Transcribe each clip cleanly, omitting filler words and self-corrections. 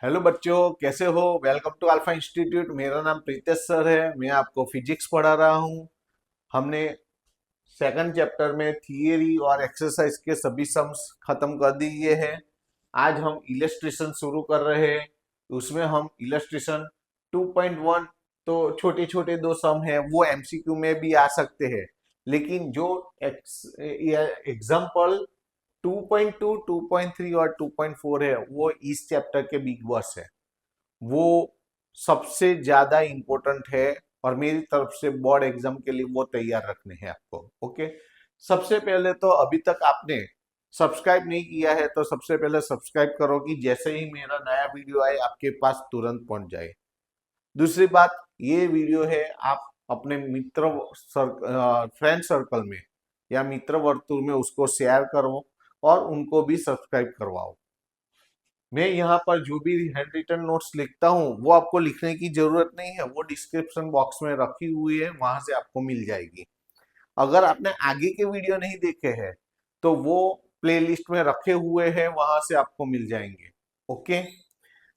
Hello बच्चों, कैसे हो। Welcome to Alpha Institute. मेरा नाम प्रीतेश सर है। मैं आपको फिजिक्स पढ़ा रहा हूँ। हमने सेकंड चैप्टर में थियरी और एक्सरसाइज के सभी सम्स खत्म कर दिए हैं। आज हम इलस्ट्रेशन शुरू कर रहे हैं। उसमें हम इलस्ट्रेशन 2.1, तो छोटे छोटे दो सम है वो एमसीक्यू में भी आ सकते हैं, लेकिन जो एग्जाम्पल 2.2, 2.3 और 2.4 है वो इस चैप्टर के बिग बॉस है। वो सबसे ज्यादा इंपॉर्टेंट है और मेरी तरफ से बोर्ड एग्जाम के लिए वो तैयार रखने हैं आपको। ओके, सबसे पहले तो अभी तक आपने सब्सक्राइब नहीं किया है तो सबसे पहले सब्सक्राइब करो कि जैसे ही मेरा नया वीडियो आए आपके पास तुरंत पहुंच जाए। दूसरी बात, ये वीडियो है आप अपने फ्रेंड सर्कल में या मित्र वर्तुल में उसको शेयर करो और उनको भी सब्सक्राइब करवाओ। मैं यहाँ पर जो भी हैंड रिटन नोट्स लिखता हूँ वो आपको लिखने की जरूरत नहीं है, वो डिस्क्रिप्शन बॉक्स में रखी हुई है, वहां से आपको मिल जाएगी। अगर आपने आगे के वीडियो नहीं देखे हैं तो वो प्लेलिस्ट में रखे हुए हैं, वहां से आपको मिल जाएंगे। ओके,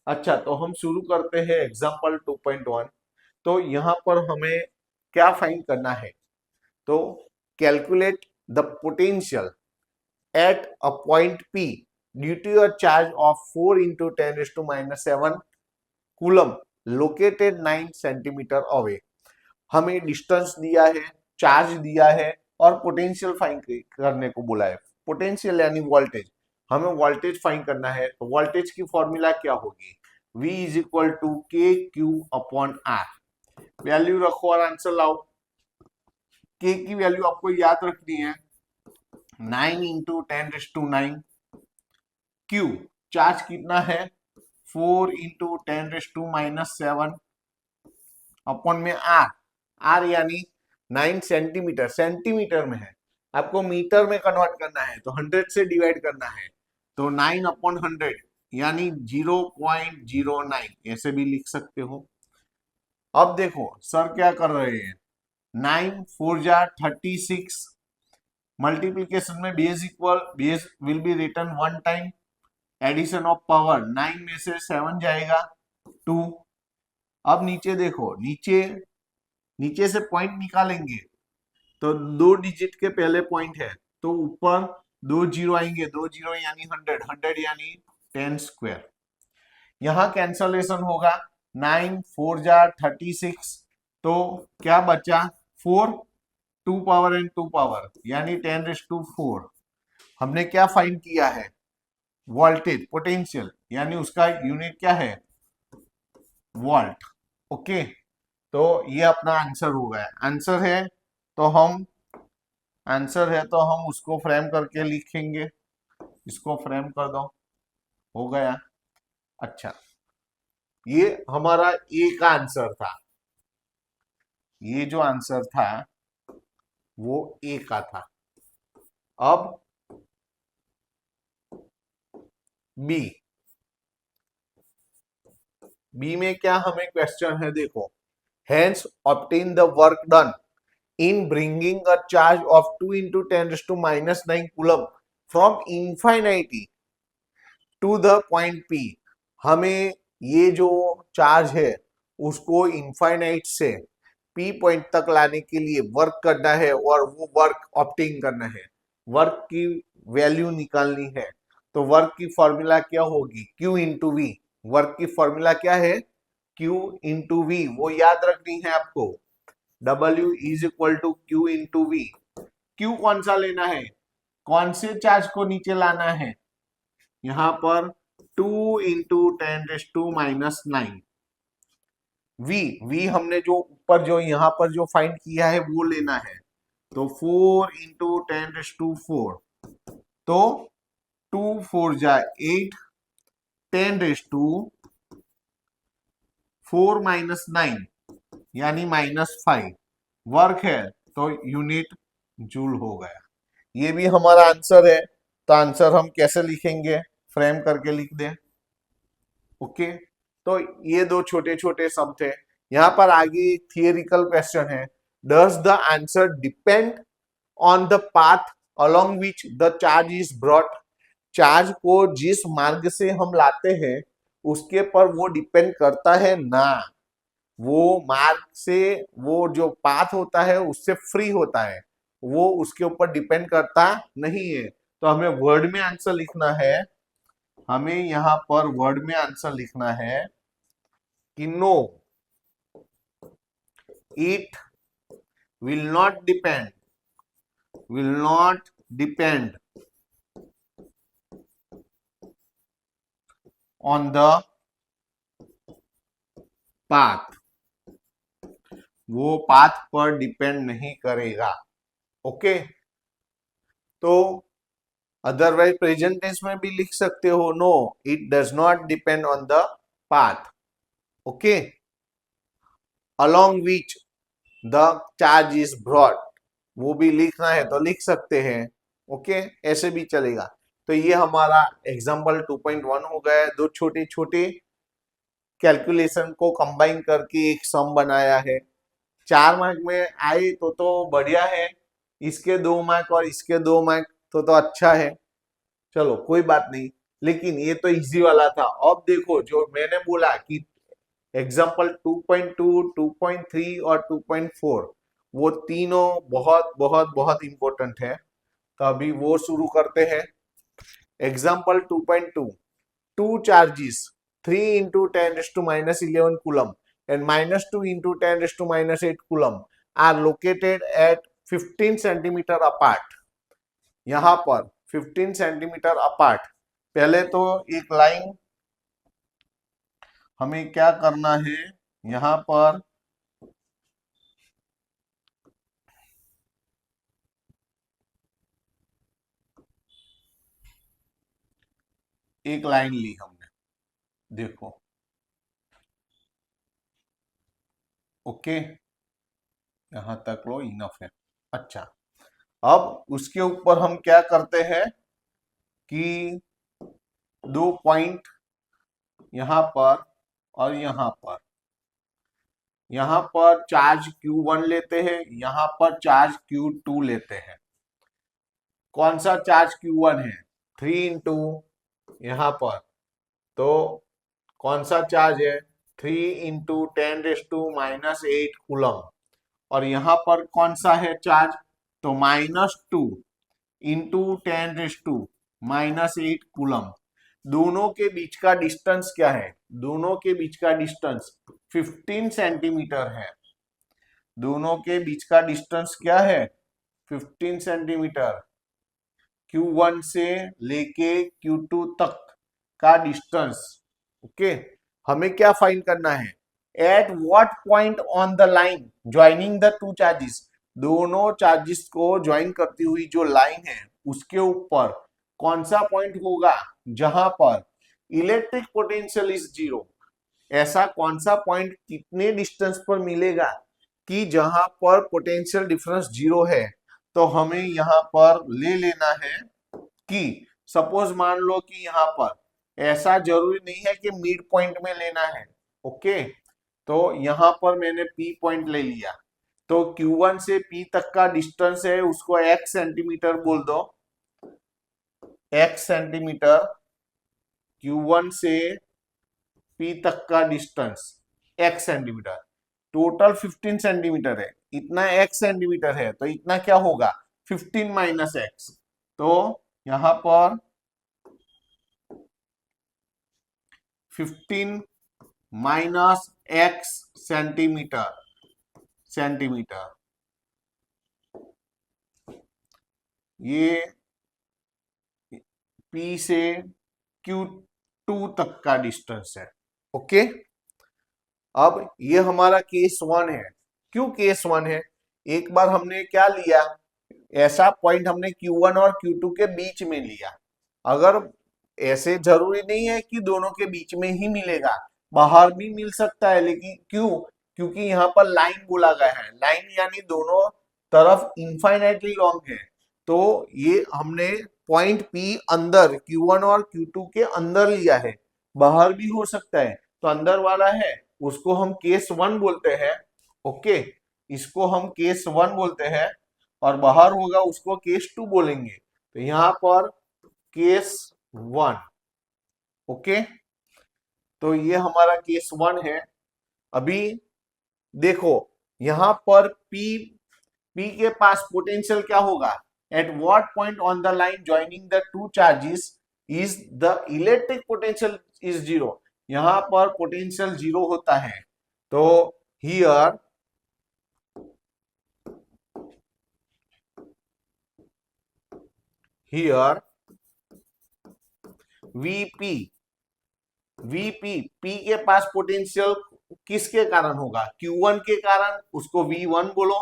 अच्छा तो हम शुरू करते हैं एग्जाम्पल 2.1। तो यहाँ पर हमें क्या फाइंड करना है, तो calculate the potential at a point P due to a charge of 4 into 10 raised to minus 7 coulomb located 9 centimetre away. हमें डिस्टेंस दिया है, चार्ज दिया है और पोटेंशियल फाइंड करने को बोला है। पोटेंशियल यानी वोल्टेज, हमें वोल्टेज फाइंड करना है। तो वोल्टेज की फॉर्मूला क्या होगी, V इज इक्वल टू के क्यू अपॉन आर। वैल्यू रखो और आंसर लाओ। के की वैल्यू आपको याद रखनी है 9 इंटू 10⁻⁹। क्यू चार्ज कितना है 4 इंटू 10⁻⁻⁷ अपॉन में आर। आर यानी 9 सेंटीमीटर, सेंटीमीटर में है, आपको मीटर में कन्वर्ट करना है तो 100 से डिवाइड करना है। तो 9 अपॉन 100 यानी 0.09 ऐसे भी लिख सकते हो। अब देखो सर क्या कर रहे हैं, 9 4 जा 36, मल्टीप्लीकेशन में base will be written one time, addition of power 9 में से 7 जाएगा 2। अब नीचे देखो, नीचे नीचे से पॉइंट निकालेंगे तो 2 डिजिट के पहले पॉइंट है तो ऊपर 2 जीरो आएंगे, 2 जीरो यानी 100, 100 यानी 10 स्क्वायर। यहां कैंसलेशन होगा, 9 4 जा 36, तो क्या बचा 4, 2 पावर एंड 2 पावर यानी 10⁻⁴। हमने क्या फाइंड किया है, वोल्टेज पोटेंशियल, यानी उसका यूनिट क्या है वोल्ट। ओके, तो ये अपना आंसर हो गया। आंसर है तो हम उसको फ्रेम करके लिखेंगे। इसको फ्रेम कर दो, हो गया। अच्छा, ये हमारा ए का आंसर था। ये जो आंसर था वो ए का था। अब बी, बी में क्या हमें क्वेश्चन है, देखो, hence obtain the work done in bringing a charge of 2 into 10⁻⁹ coulomb from infinity to the point P। हमें ये जो चार्ज है उसको इनफाइनाइट से P पॉइंट तक लाने के लिए वर्क करना है और वो वर्क ऑप्टेन करना है, वर्क की वैल्यू निकालनी है। तो वर्क की फॉर्मूला क्या होगी, Q इंटू वी। वर्क की फॉर्मूला क्या है, Q इंटू वी, वो याद रखनी है आपको। W is equal to Q into V. Q कौन सा लेना है, कौन से चार्ज को नीचे लाना है, यहां पर 2 इंटू 10⁻⁹। वी हमने जो ऊपर जो यहां पर जो फाइंड किया है वो लेना है, तो 4 इंटू 10⁻⁴। तो 2 4 जा 8, 10⁻⁴ यानी -5 वर्क है, तो यूनिट जूल हो गया। ये भी हमारा आंसर है। तो आंसर हम कैसे लिखेंगे, फ्रेम करके लिख दें। ओके, तो ये दो छोटे छोटे सम थे। यहां पर आगे थियरिकल क्वेश्चन है, does the answer depend on the path along which the charge is brought. Charge को जिस मार्ग से हम लाते हैं उसके पर वो डिपेंड करता है ना, वो मार्ग से, वो जो पाथ होता है उससे फ्री होता है, वो उसके ऊपर डिपेंड करता नहीं है। तो हमें वर्ड में आंसर लिखना है, हमें यहाँ पर वर्ड में आंसर लिखना है कि no, it will not depend, will not depend on the path, वो पाथ पर डिपेंड नहीं करेगा। ओके, तो अदरवाइज प्रेजेंट टेंस में भी लिख सकते हो, no it does not depend on the path. Okay, along which the charge is brought, वो भी लिखना है तो लिख सकते हैं। ओके, ऐसे भी चलेगा। तो ये हमारा एग्जाम्पल 2.1 हो गया है। दो छोटे छोटे कैलकुलेशन को कंबाइन करके एक सम बनाया है। 4 मार्क में आए तो बढ़िया है, इसके 2 मार्क और इसके 2 मार्क तो अच्छा है। चलो कोई बात नहीं, लेकिन ये तो इजी वाला था। अब देखो जो मैंने बोला कि एग्जाम्पल 2.2, 2.3 और 2.4, वो तीनों बहुत बहुत बहुत इंपॉर्टेंट है। तो अभी वो शुरू करते हैं। Example 2.2, two charges 3 into 10 raised to minus 11 coulomb and minus 2 into 10 raised to minus 8 coulomb are located at 15 centimetre apart. यहां पर 15 सेंटीमीटर अपार्ट। पहले तो एक लाइन हमें क्या करना है, यहां पर एक लाइन ली हमने, देखो। ओके, यहां तक लो, इनफ है। अच्छा, अब उसके ऊपर हम क्या करते हैं कि 2 पॉइंट यहां पर और यहां पर चार्ज Q1 लेते हैं, यहां पर चार्ज Q2 लेते हैं। कौन सा चार्ज Q1 है, 3 इंटू यहां पर, तो कौन सा चार्ज है, 3 into 10 raise to minus 8 coulomb. और यहां पर कौन सा है चार्ज, तो -2 into 10 raise to minus 8 coulomb. दोनों के बीच का डिस्टेंस क्या है, दोनों के बीच का डिस्टेंस 15 सेंटीमीटर है। दोनों के बीच का डिस्टेंस क्या है, 15 सेंटीमीटर। Q1 से लेके Q2 तक का डिस्टेंस। ओके, हमें क्या फाइंड करना है, at what point on the line joining the two charges, दोनों चार्जेस को ज्वाइन करती हुई जो लाइन है उसके ऊपर कौन सा पॉइंट होगा जहां पर इलेक्ट्रिक पोटेंशियल इज जीरो। ऐसा कौन सा पॉइंट कितने डिस्टेंस पर मिलेगा कि जहां पर पोटेंशियल डिफरेंस जीरो है। तो हमें यहां पर ले लेना है कि सपोज मान लो कि यहां पर, ऐसा जरूरी नहीं है कि मिड पॉइंट में लेना है। ओके, तो यहां पर मैंने P पॉइंट ले लिया, तो Q1 से P तक का डिस्टेंस है उसको x सेंटीमीटर बोल दो, x सेंटीमीटर। Q1 से P तक का distance x centimetre, total 15 centimetre है, इतना x सेंटीमीटर है, तो इतना क्या होगा, 15 माइनस x। तो यहां पर 15 माइनस x सेंटीमीटर, ये P से Q2 तक का डिस्टेंस है। ओके, अब ये हमारा केस 1 है। क्यों केस 1 है, एक बार हमने क्या लिया, ऐसा पॉइंट हमने Q1 और Q2 के बीच में लिया। अगर ऐसे जरूरी नहीं है कि दोनों के बीच में ही मिलेगा, बाहर भी मिल सकता है, लेकिन क्यों, क्योंकि यहाँ पर लाइन बोला गया है, लाइन यानी दोनों तरफ इनफाइनाइटली लॉन्ग है। तो ये हमने पॉइंट P अंदर Q1 और Q2 के अंदर लिया है, बाहर भी हो सकता है। तो अंदर वाला है उसको हम केस 1 बोलते हैं। ओके, इसको हम केस 1 बोलते हैं, और बाहर होगा उसको केस 2 बोलेंगे। तो यहाँ पर केस 1। ओके, तो ये हमारा केस 1 है। अभी देखो यहां पर P के पास पोटेंशियल क्या होगा, at what point on the line joining the two charges is the electric potential is zero. यहां पर पोटेंशियल जीरो होता है। तो हियर हियर वीपी पी के पास पोटेंशियल किसके कारण होगा, Q1 के कारण, उसको V1 बोलो,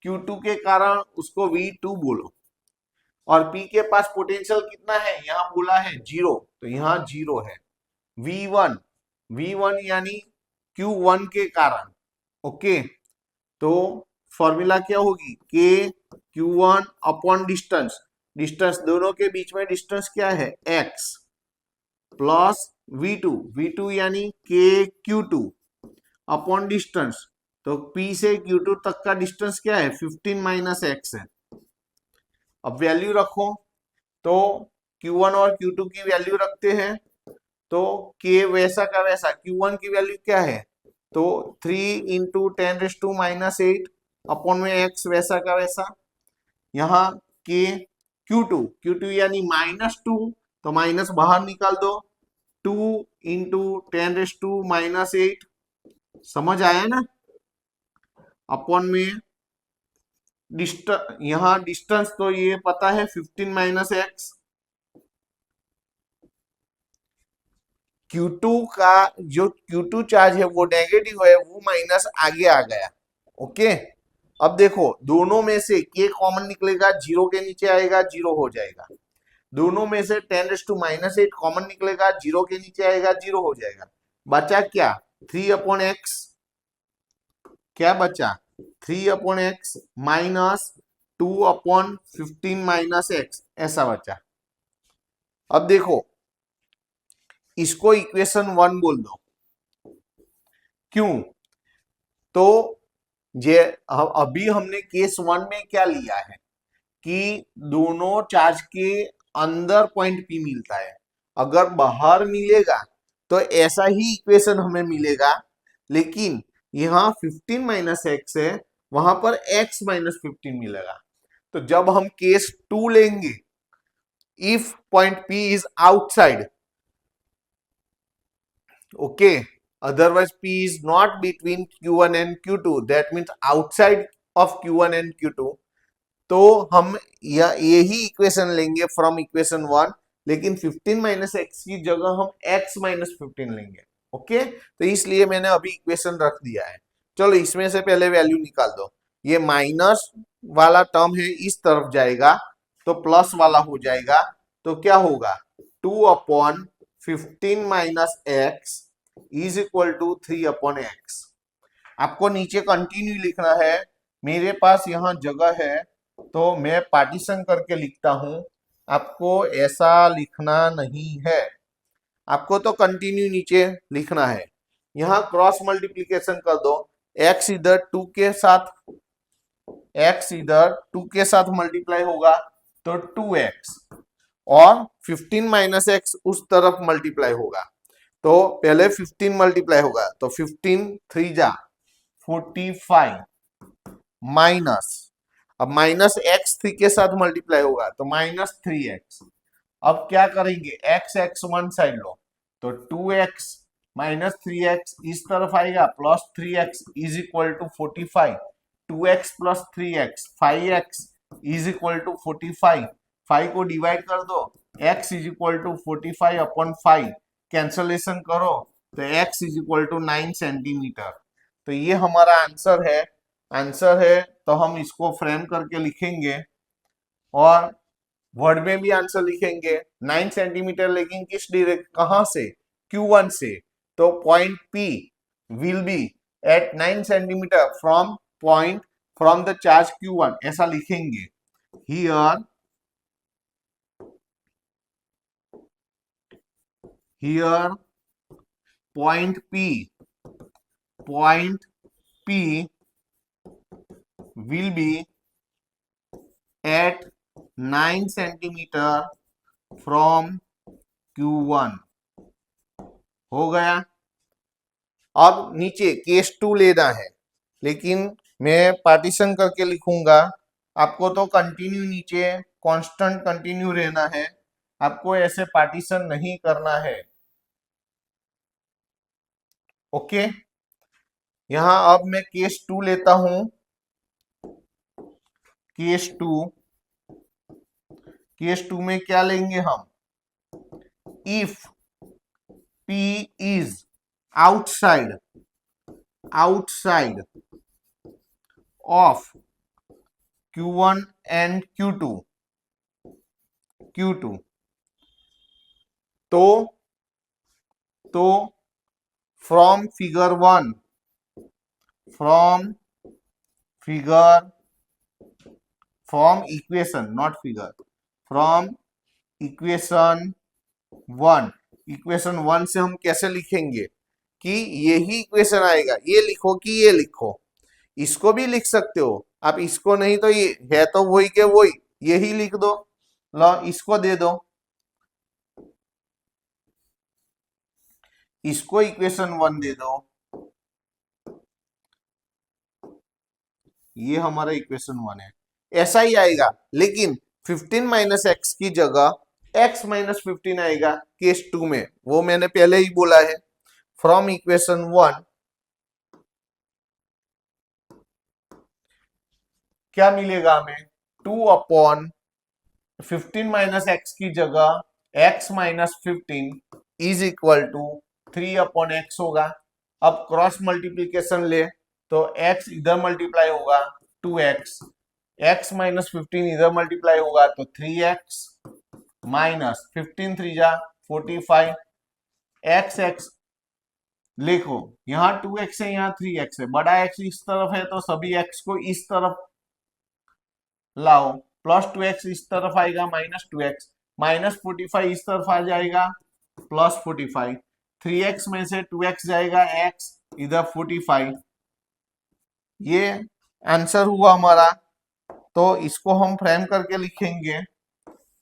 Q2 के कारण उसको V2 बोलो। और P के पास पोटेंशियल कितना है, यहां बोला है जीरो, तो यहां जीरो है। V1 यानी Q1 के कारण। ओके, तो फॉर्मूला क्या होगी, के Q1 अपॉन डिस्टेंस, डिस्टेंस दोनों के बीच में डिस्टेंस क्या है, x, प्लस V2 यानी के Q2 अपॉन डिस्टेंस, तो P से Q2 तक का डिस्टेंस क्या है, 15 माइनस एक्स है। अब वैल्यू रखो, तो Q1 और Q2 की वैल्यू रखते हैं, तो K वैसा का वैसा, Q1 की वैल्यू क्या है, तो 3 इंटू 10⁻⁻8 अपॉन में x वैसा का वैसा। यहाँ K Q2 यानी -2, तो माइनस बाहर निकाल दो, 2 इंटू 10⁻⁻8, समझ आया ना, अपॉन में यहाँ डिस्टेंस तो ये पता है 15 माइनस एक्स। Q2 का जो Q2 चार्ज है वो नेगेटिव है, वो माइनस आगे आ गया। ओके, अब देखो दोनों में से K कॉमन निकलेगा, जीरो के नीचे आएगा, जीरो हो जाएगा। दोनों में से 10⁻⁸ कॉमन निकलेगा, जीरो के नीचे आएगा, जीरो हो जाएगा। बचा क्या, 3/x, क्या बचा 3/x माइनस 2/15 माइनस एक्स, ऐसा बचा। अब देखो इसको इक्वेशन 1 बोल दो, क्यों, तो ये अभी हमने केस 1 में क्या लिया है कि दोनों चार्ज के अंदर पॉइंट P मिलता है, अगर बाहर मिलेगा तो ऐसा ही इक्वेशन हमें मिलेगा, लेकिन यहाँ 15 माइनस एक्स है, वहां पर x माइनस 15 मिलेगा। तो जब हम केस 2 लेंगे, if point P is outside, okay, otherwise P is not between Q1 and Q2, that means outside of Q1 and Q2, तो हम यही इक्वेशन लेंगे फ्रॉम इक्वेशन 1, लेकिन 15 माइनस एक्स की जगह हम x माइनस 15 लेंगे। ओके, तो इसलिए मैंने अभी इक्वेशन रख दिया है। चलो इसमें से पहले वैल्यू निकाल दो, ये माइनस वाला टर्म है इस तरफ जाएगा, तो प्लस वाला हो जाएगा, तो क्या होगा 2/15 minus x is equal to 3/x। आपको नीचे कंटिन्यू लिखना है, मेरे पास यहाँ जगह है तो मैं पार्टीशन करके लिखता हूं, आपको ऐसा लिखना नहीं है, आपको तो कंटिन्यू नीचे लिखना है। यहाँ क्रॉस मल्टीप्लीकेशन कर दो, x इधर 2 के साथ, x इधर 2 के साथ मल्टीप्लाई होगा तो 2x, और 15 माइनस एक्स उस तरफ मल्टीप्लाई होगा, तो पहले 15 मल्टीप्लाई होगा, तो 15 3 जा 45 माइनस, अब माइनस एक्स 3 के साथ मल्टीप्लाई होगा तो -3x। अब क्या करेंगे, x वन साइड लो, तो 2x माइनस 3x इस तरफ आएगा, plus 3x is equal to 45, 2x plus 3x 5x is equal to 45, 5 को डिवाइड कर दो, x is equal to 45 upon 5, cancellation करो तो x is equal to 9 centimetre. तो ये हमारा आंसर है, तो हम इसको फ्रेम करके लिखेंगे और वर्ड में भी आंसर लिखेंगे 9 सेंटीमीटर, लेकिन किस डायरेक्ट, कहां से, Q1 से, तो point P will be at 9 centimetre from the charge Q1, ऐसा लिखेंगे। Here point P will be at 9 centimetre from Q1। हो गया। अब नीचे केस 2 लेना है, लेकिन मैं पार्टीशन करके लिखूंगा। आपको तो कंटिन्यू नीचे कांस्टेंट कंटिन्यू रहना है, आपको ऐसे पार्टीशन नहीं करना है। ओके, यहां अब मैं केस 2 लेता हूं। केस 2 में क्या लेंगे हम? If P is outside of Q1 and Q2 तो from figure 1 from equation not figure, from equation 1 से हम कैसे लिखेंगे कि यही इक्वेशन आएगा, ये लिखो कि ये लिखो, इसको भी लिख सकते हो आप, इसको नहीं तो ये है तो वही के वही, यही लिख दो। लो इसको दे दो, इसको इक्वेशन 1 दे दो, ये हमारा इक्वेशन 1 है। ऐसा ही आएगा, लेकिन 15 माइनस एक्स की जगह x माइनस 15 आएगा केस 2 में, वो मैंने पहले ही बोला है। फ्रॉम इक्वेशन 1 क्या मिलेगा हमें? 2 अपॉन 15 माइनस एक्स की जगह x minus 15 is equal to 3 upon x होगा। अब क्रॉस मल्टीप्लीकेशन ले तो x इधर मल्टीप्लाई होगा 2x, x माइनस 15 इधर मल्टीप्लाई होगा तो 3x माइनस 15 3 जा 45, x लिखो, यहाँ 2x है यहाँ 3x है, बड़ा x इस तरफ है तो सभी x को इस तरफ लाओ, प्लस 2x इस तरफ आएगा -2x, माइनस 45 इस तरफ आ जाएगा प्लस 45, 3x में से 2x जाएगा x इधर 45, ये आंसर हुआ हमारा। तो इसको हम फ्रेम करके लिखेंगे,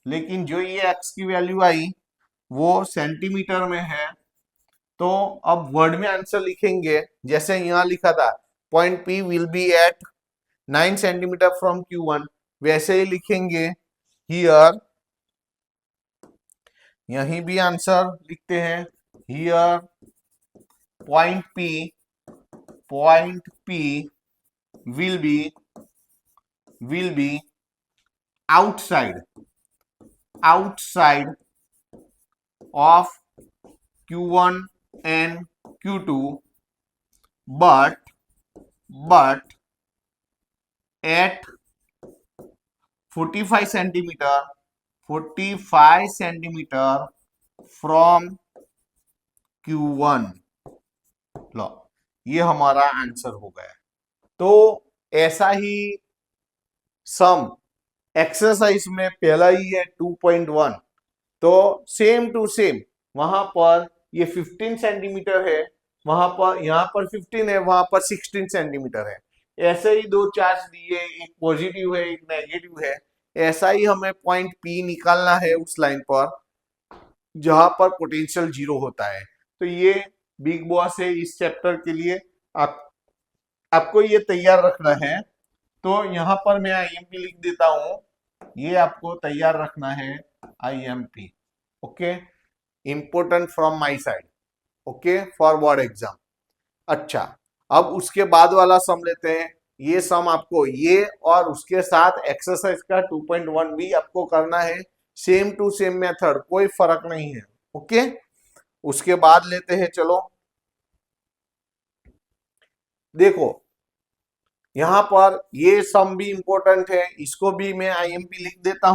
लेकिन जो ये x की वैल्यू आई वो सेंटीमीटर में है, तो अब वर्ड में आंसर लिखेंगे। जैसे यहाँ लिखा था point P will be at 9 centimetre from Q1, वैसे ही लिखेंगे हियर, यहीं भी आंसर लिखते हैं here point P will B outside of Q1 and Q2 but at 45 centimetre from Q1। लो ये हमारा आंसर हो गया। तो ऐसा ही सम एक्सरसाइज में पहला ही है 2.1, तो सेम टू सेम वहां पर ये 15 सेंटीमीटर है, वहां पर यहाँ पर 15 है, वहां पर 16 सेंटीमीटर है। ऐसे ही दो चार्ज दिए, एक पॉजिटिव है एक नेगेटिव है, ऐसा ही हमें पॉइंट P निकालना है उस लाइन पर जहां पर पोटेंशियल 0 होता है। तो ये बिग बॉस है इस चैप्टर के लिए, आपको ये तैयार रखना है। तो यहाँ पर मैं IMP लिख देता हूं, ये आपको तैयार रखना है IMP। Okay, important from my side, okay, for board exam. अच्छा, अब उसके बाद वाला सम लेते हैं। ये सम आपको ये और उसके साथ एक्सरसाइज का 2.1 भी आपको करना है, सेम टू सेम मेथड, कोई फर्क नहीं है। ओके, उसके बाद लेते हैं, चलो देखो यहां पर ये सम भी इंपॉर्टेंट है, इसको भी मैं IMP लिख देता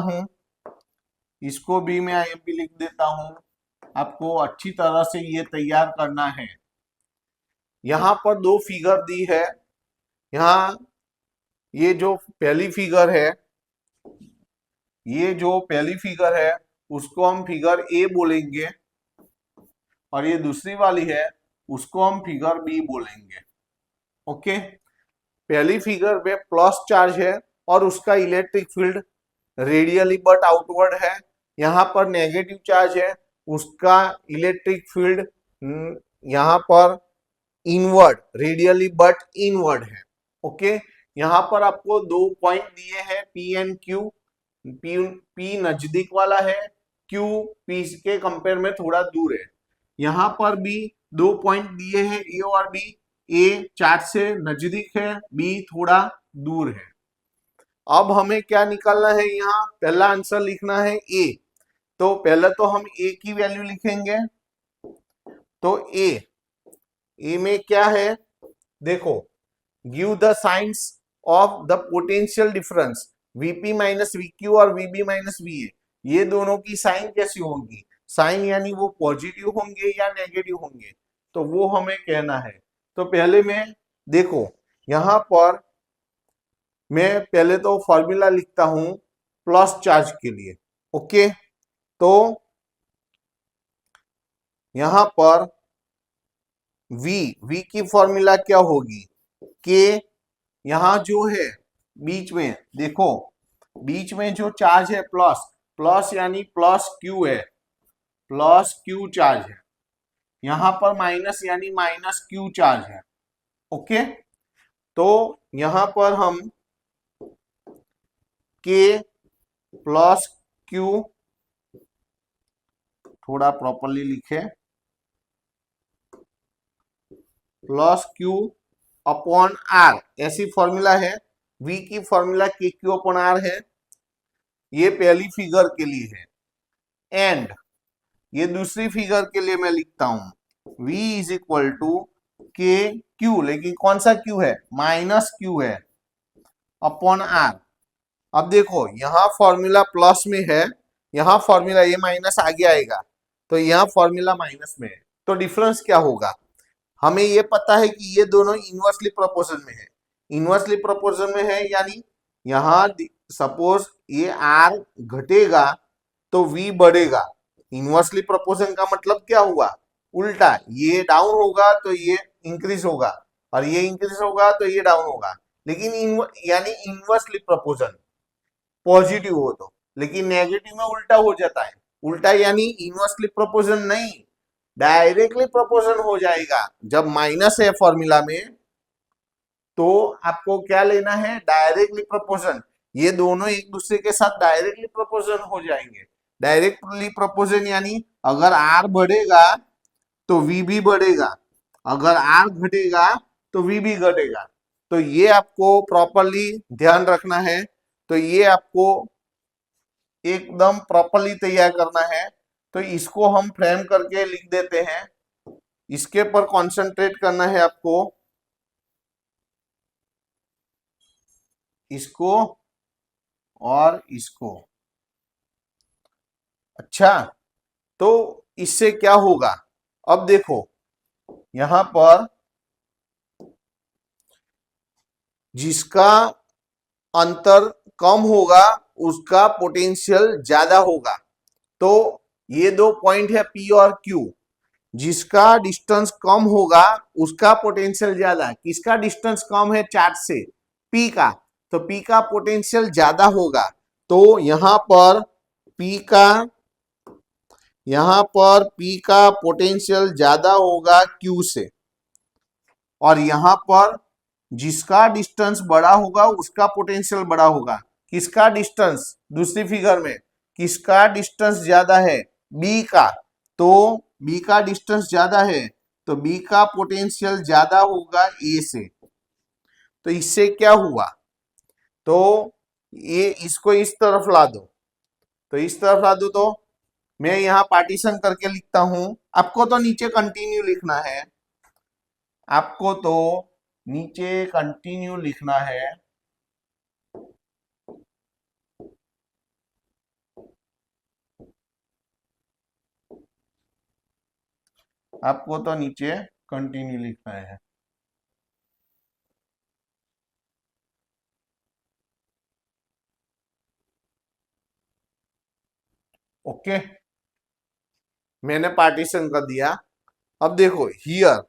हूं, आपको अच्छी तरह से ये तैयार करना है। यहां पर दो फिगर दी है, यहाँ ये जो पहली फिगर है उसको हम फिगर A बोलेंगे, और ये दूसरी वाली है उसको हम फिगर B बोलेंगे। ओके, पहली फिगर में प्लस चार्ज है और उसका electric field radially but outward है, यहाँ पर नेगेटिव चार्ज है, उसका इलेक्ट्रिक फील्ड यहाँ पर इनवर्ड, रेडियली बट इनवर्ड है। ओके, यहां पर आपको दो पॉइंट दिए हैं पी एंड क्यू। पी नजदीक वाला है, क्यू पी के कंपेयर में थोड़ा दूर है। यहां पर भी दो पॉइंट दिए हैं ए और बी। ए चार्ट से नजदीक है, बी थोड़ा दूर है। अब हमें क्या निकालना है, यहाँ पहला आंसर लिखना है ए। तो पहले तो हम ए की वैल्यू लिखेंगे। तो ए में क्या है, देखो, give the science of the potential difference VP minus VQ और वीबी माइनस वीए। ये दोनों की साइन कैसी होंगी, साइन यानी वो पॉजिटिव होंगे या नेगेटिव होंगे, तो वो हमें कहना है। तो पहले मैं, देखो, यहां पर मैं पहले तो फॉर्मूला लिखता हूं प्लस चार्ज के लिए। ओके, तो यहां पर v की फॉर्मूला क्या होगी, के यहां जो है बीच में, देखो बीच में जो चार्ज है प्लस, प्लस यानी प्लस क्यू है, प्लस क्यू चार्ज है। यहां पर माइनस यानी माइनस क्यू चार्ज है। ओके, तो यहां पर हम के प्लस क्यू थोड़ा प्रॉपरली लिखे, प्लस क्यू अपॉन आर, ऐसी फॉर्मूला है। v की formula k Q upon are है, ये पहली फिगर के लिए है। एंड ये दूसरी फिगर के लिए मैं लिखता हूं v इज इक्वल टू के क्यू, लेकिन कौन सा क्यू है, माइनस क्यू है, अपॉन आर। अब देखो यहां फॉर्मूला प्लस में है, यहां फॉर्मूला ये माइनस आगे आएगा, तो यहां फॉर्मूला माइनस में है, तो डिफरेंस क्या होगा, हमें ये पता है कि ये दोनों इनवर्सली प्रोपोर्शन में है। इनवर्सली प्रोपोर्शन में है यानी यहां सपोज ये आर घटेगा तो वी बढ़ेगा। इनवर्सली प्रोपोर्शन का मतलब क्या हुआ, उल्टा, ये डाउन होगा तो ये इंक्रीज होगा, और ये इंक्रीज होगा तो ये डाउन होगा। लेकिन यानी इनवर्सली प्रोपोर्शन पॉजिटिव हो तो, लेकिन नेगेटिव में उल्टा हो जाता है। उल्टा यानी इनवर्सली प्रोपोर्शन नहीं, डायरेक्टली प्रोपोर्शन हो जाएगा। जब माइनस है फॉर्मूला में तो आपको क्या लेना है, डायरेक्टली प्रोपोर्शन। ये दोनों एक दूसरे के साथ डायरेक्टली प्रोपोर्शन हो जाएंगे। डायरेक्टली प्रोपोर्शन यानी अगर आर बढ़ेगा तो वी भी बढ़ेगा, अगर आर घटेगा तो वी भी घटेगा। तो ये आपको प्रॉपरली ध्यान रखना है। तो ये आपको एकदम प्रॉपरली तैयार करना है। तो इसको हम फ्रेम करके लिख देते हैं, इसके पर कंसंट्रेट करना है आपको, इसको और इसको। अच्छा, तो इससे क्या होगा, अब देखो यहां पर जिसका अंतर कम होगा उसका पोटेंशियल ज्यादा होगा। तो ये दो पॉइंट है पी और क्यू, जिसका डिस्टेंस कम होगा उसका पोटेंशियल ज्यादा। किसका डिस्टेंस कम है चार्ज से, पी का, तो पी का पोटेंशियल ज्यादा होगा। तो यहां पर पी का पोटेंशियल ज्यादा होगा क्यू से, और यहां पर जिसका डिस्टेंस बड़ा होगा उसका पोटेंशियल बड़ा होगा। किसका डिस्टेंस, दूसरी फिगर में किसका डिस्टेंस ज्यादा है, बी का, तो बी का डिस्टेंस ज्यादा है तो बी का पोटेंशियल ज्यादा होगा ए से। तो इससे क्या हुआ, तो ये इसको इस तरफ ला दो, तो इस तरफ ला दो, तो मैं यहां पार्टीशन करके लिखता हूं। आपको तो नीचे कंटिन्यू लिखना है, आपको तो नीचे कंटिन्यू लिखना है। आपको तो नीचे कंटिन्यू लिखना है। ओके, मैंने पार्टीशन कर दिया। अब देखो हियर,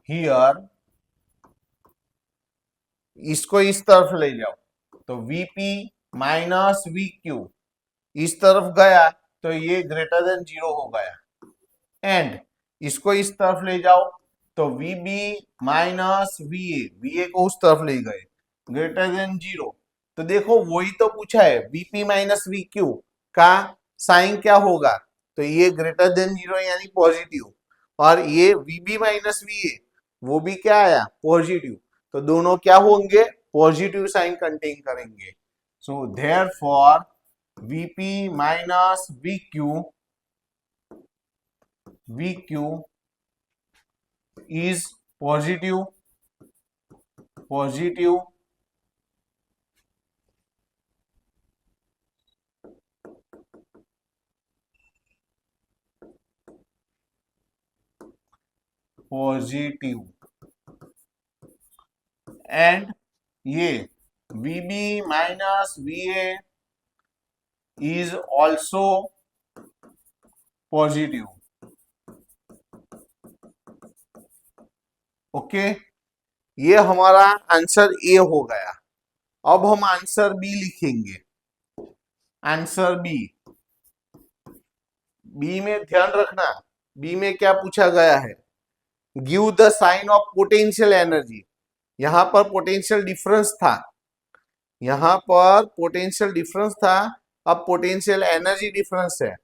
हियर इसको इस तरफ ले जाओ, तो Vp माइनस वी क्यू इस तरफ गया तो ये ग्रेटर देन जीरो हो गया। एंड इसको इस तरफ ले जाओ तो VB माइनस VA को उस तरफ ले गए ग्रेटर देन 0। तो देखो वही तो पूछा है, VP माइनस VQ का साइन क्या होगा, तो ये ग्रेटर देन 0 यानी पॉजिटिव, और ये VB माइनस VA वो भी क्या आया, पॉजिटिव। तो दोनों क्या होंगे, पॉजिटिव साइन कंटेन करेंगे। So therefore VP minus VQ is positive and ये VB minus VA is also positive. Okay, ये हमारा आंसर ए हो गया। अब हम आंसर बी लिखेंगे। आंसर बी में ध्यान रखना, बी में क्या पूछा गया है, give the sign of potential energy. यहां पर पोटेंशियल डिफरेंस था, यहां पर पोटेंशियल डिफरेंस था, अब पोटेंशियल एनर्जी डिफरेंस है।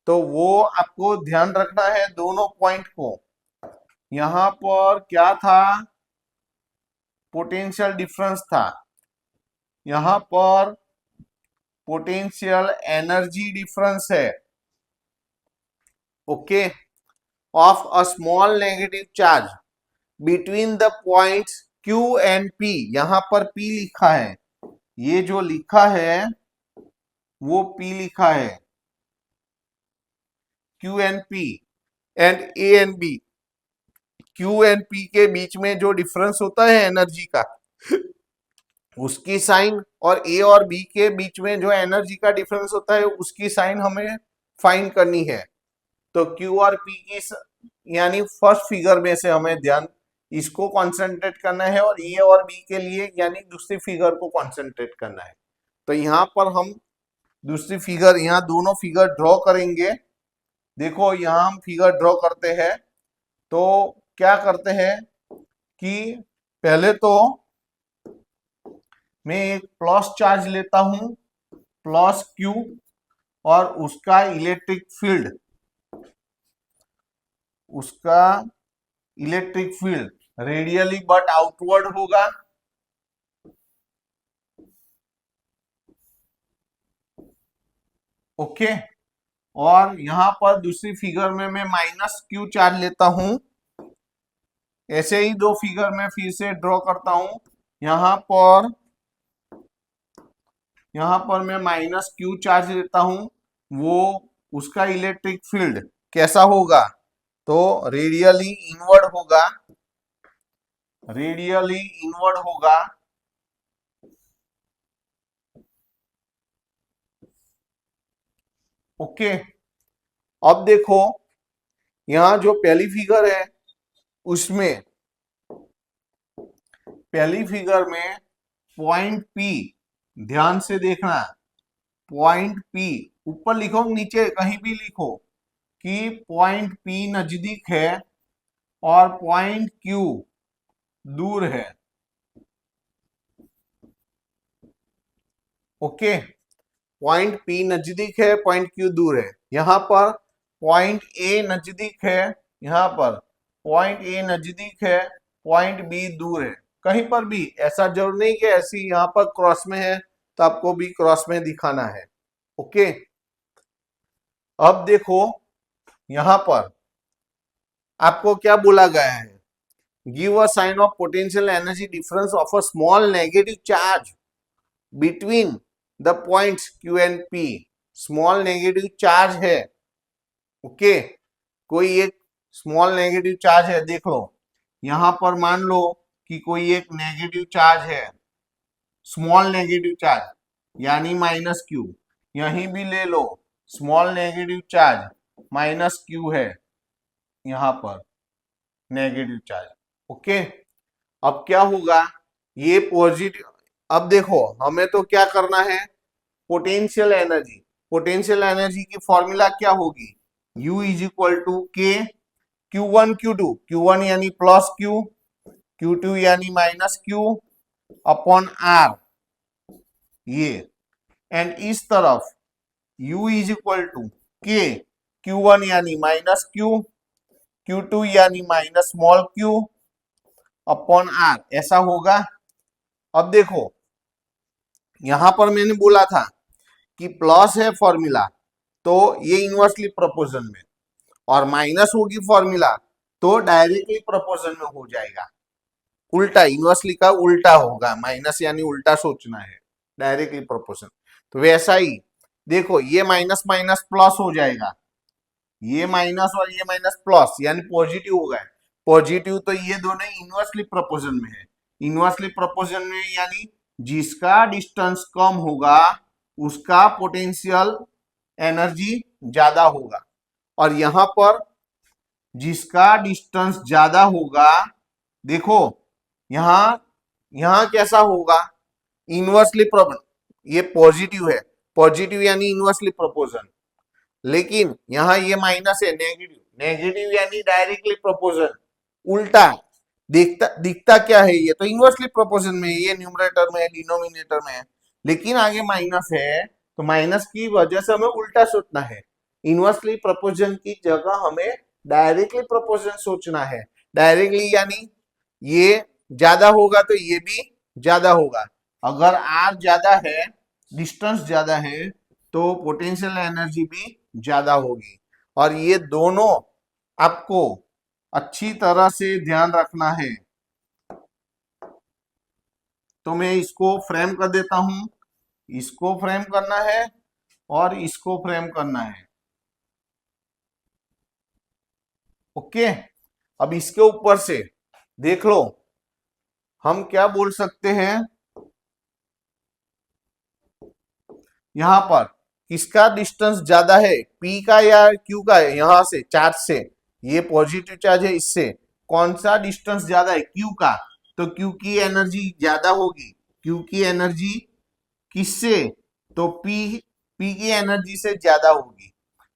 तो वो आपको ध्यान रखना है दोनों पॉइंट को। यहां पर क्या था, पोटेंशियल डिफरेंस था, यहां पर पोटेंशियल एनर्जी डिफरेंस है। Okay, of a small negative charge between the points Q and P। यहां पर P लिखा है, ये जो लिखा है वो P लिखा है, Q and P and A and B। Q and P के बीच में जो डिफरेंस होता है एनर्जी का, उसकी साइन, और A और B के बीच में जो एनर्जी का डिफरेंस होता है उसकी साइन हमें फाइंड करनी है। तो Q और P की यानी फर्स्ट फिगर में से हमें ध्यान इसको कंसंट्रेट करना है, और A और B के लिए यानी दूसरी फिगर को कंसंट्रेट करना है। तो यहाँ पर हम दूसरी फिगर, यहाँ दोनों फिगर ड्रॉ करेंगे। देखो यहाँ हम फिगर ड्रॉ करते हैं, तो क्या करते हैं कि पहले तो मैं एक प्लस चार्ज लेता हूं, प्लस Q, और उसका electric field radially but outward होगा। ओके, और यहां पर दूसरी फिगर में मैं माइनस Q चार्ज लेता हूं। ऐसे ही दो फिगर में फिर से ड्रॉ करता हूं। यहां पर मैं माइनस Q चार्ज लेता हूं, वो उसका इलेक्ट्रिक फील्ड कैसा होगा, तो रेडियली इनवर्ड होगा। ओके, अब देखो यहां जो पहली फिगर है उसमें, पहली फिगर में पॉइंट P, ध्यान से देखना, पॉइंट P ऊपर लिखो नीचे कहीं भी लिखो कि पॉइंट P नजदीक है और पॉइंट Q दूर है। ओके, पॉइंट P नजदीक है, पॉइंट Q दूर है। यहां पर पॉइंट A नजदीक है, यहां पर पॉइंट A नजदीक है, पॉइंट B दूर है। कहीं पर भी ऐसा जरूर नहीं कि ऐसी यहां पर क्रॉस में है तो आपको भी क्रॉस में दिखाना है। ओके, अब देखो यहां पर आपको क्या बोला गया है, give a sign of potential energy difference of a small negative charge between the points Q and P। Small negative charge है। ओके, कोई एक स्मॉल नेगेटिव चार्ज है, देख लो यहां पर मान लो कि कोई एक नेगेटिव चार्ज है, स्मॉल नेगेटिव चार्ज यानी माइनस Q। यहीं भी ले लो small negative charge minus Q है, यहां पर नेगेटिव चार्ज। ओके, अब क्या होगा, ये पॉजिटिव। अब देखो हमें तो क्या करना है, पोटेंशियल एनर्जी की फॉर्मूला क्या होगी, U इज इक्वल टू के Q1 Q2, Q1 यानी प्लस Q, Q2 यानी माइनस Q अपॉन R, ये एंड इस तरफ U इज इक्वल टू के Q1 यानी माइनस Q, Q2 यानी minus small q upon R, ऐसा होगा। अब देखो यहां पर मैंने बोला था कि प्लस है फॉर्मूला तो ये इनवर्सली प्रोपोर्शन में, और माइनस होगी फॉर्मूला तो डायरेक्टली प्रोपोर्शन में हो जाएगा। उल्टा, इनवर्सली का उल्टा होगा, माइनस यानी उल्टा सोचना है, डायरेक्टली प्रोपोर्शन। तो वैसा ही देखो ये माइनस माइनस प्लस हो जाएगा, ये माइनस और ये माइनस प्लस यानी पॉजिटिव होगा। पॉजिटिव तो ये दोनों इनवर्सली प्रोपोर्शन में है। इनवर्सली प्रोपोर्शन में यानी जिसका डिस्टेंस कम होगा उसका पोटेंशियल एनर्जी ज्यादा होगा, और यहां पर जिसका डिस्टेंस ज्यादा होगा, देखो यहां यहां कैसा होगा, इनवर्सली प्रोपोर्शन, ये पॉजिटिव है, पॉजिटिव यानी इनवर्सली प्रोपोर्शन, लेकिन यहां ये माइनस है, नेगेटिव, नेगेटिव यानी डायरेक्टली प्रोपोर्शन, उल्टा। दिखता क्या है, ये तो इनवर्सली प्रोपोर्शन में है, ये न्यूमरेटर में है, डिनोमिनेटर में है, लेकिन आगे माइनस है, तो माइनस की वजह से हमें उल्टा सोचना है। इनवर्सली प्रोपोर्शन की जगह हमें डायरेक्टली प्रोपोर्शन सोचना है। डायरेक्टली यानी ये ज्यादा होगा तो ये भी ज्यादा होगा। अगर आर ज्यादा है, डिस्टेंस ज्यादा है, तो पोटेंशियल एनर्जी भी ज्यादा होगी, और ये दोनों आपको अच्छी तरह से ध्यान रखना है। तो मैं इसको फ्रेम कर देता हूं, इसको फ्रेम करना है और इसको फ्रेम करना है। ओके, अब इसके ऊपर से देख लो हम क्या बोल सकते हैं, यहां पर किसका डिस्टेंस ज्यादा है, P का या Q का है, यहां से चार्ज से, ये पॉजिटिव चार्ज है, इससे कौन सा डिस्टेंस ज्यादा है, Q का, तो Q की एनर्जी ज्यादा होगी। Q की एनर्जी किससे, तो P की एनर्जी से ज्यादा होगी।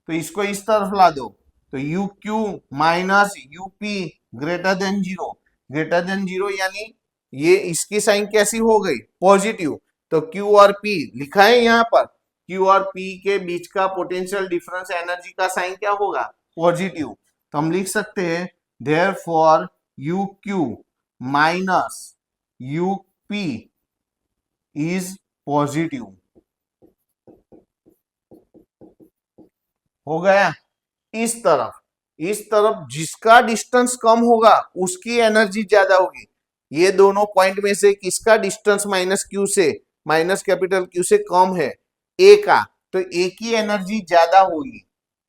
तो इसको इस तरफ ला दो, तो you Q minus U P greater than zero, greater than zero यानी ये इसकी साइन कैसी हो गई, पॉजिटिव। तो क्यू और पी लिखा है यहाँ पर, क्यू और पी के बीच का पोटेंशियल डिफरेंस एनर्जी का साइन क्या होगा, पॉजिटिव। तो हम लिख सकते हैं therefore you Q minus U P is positive. हो गया। इस तरफ जिसका डिस्टेंस कम होगा उसकी एनर्जी ज्यादा होगी। ये दोनों पॉइंट में से किसका डिस्टेंस माइनस क्यू से, माइनस कैपिटल क्यू से कम है, ए का, तो ए की एनर्जी ज्यादा होगी,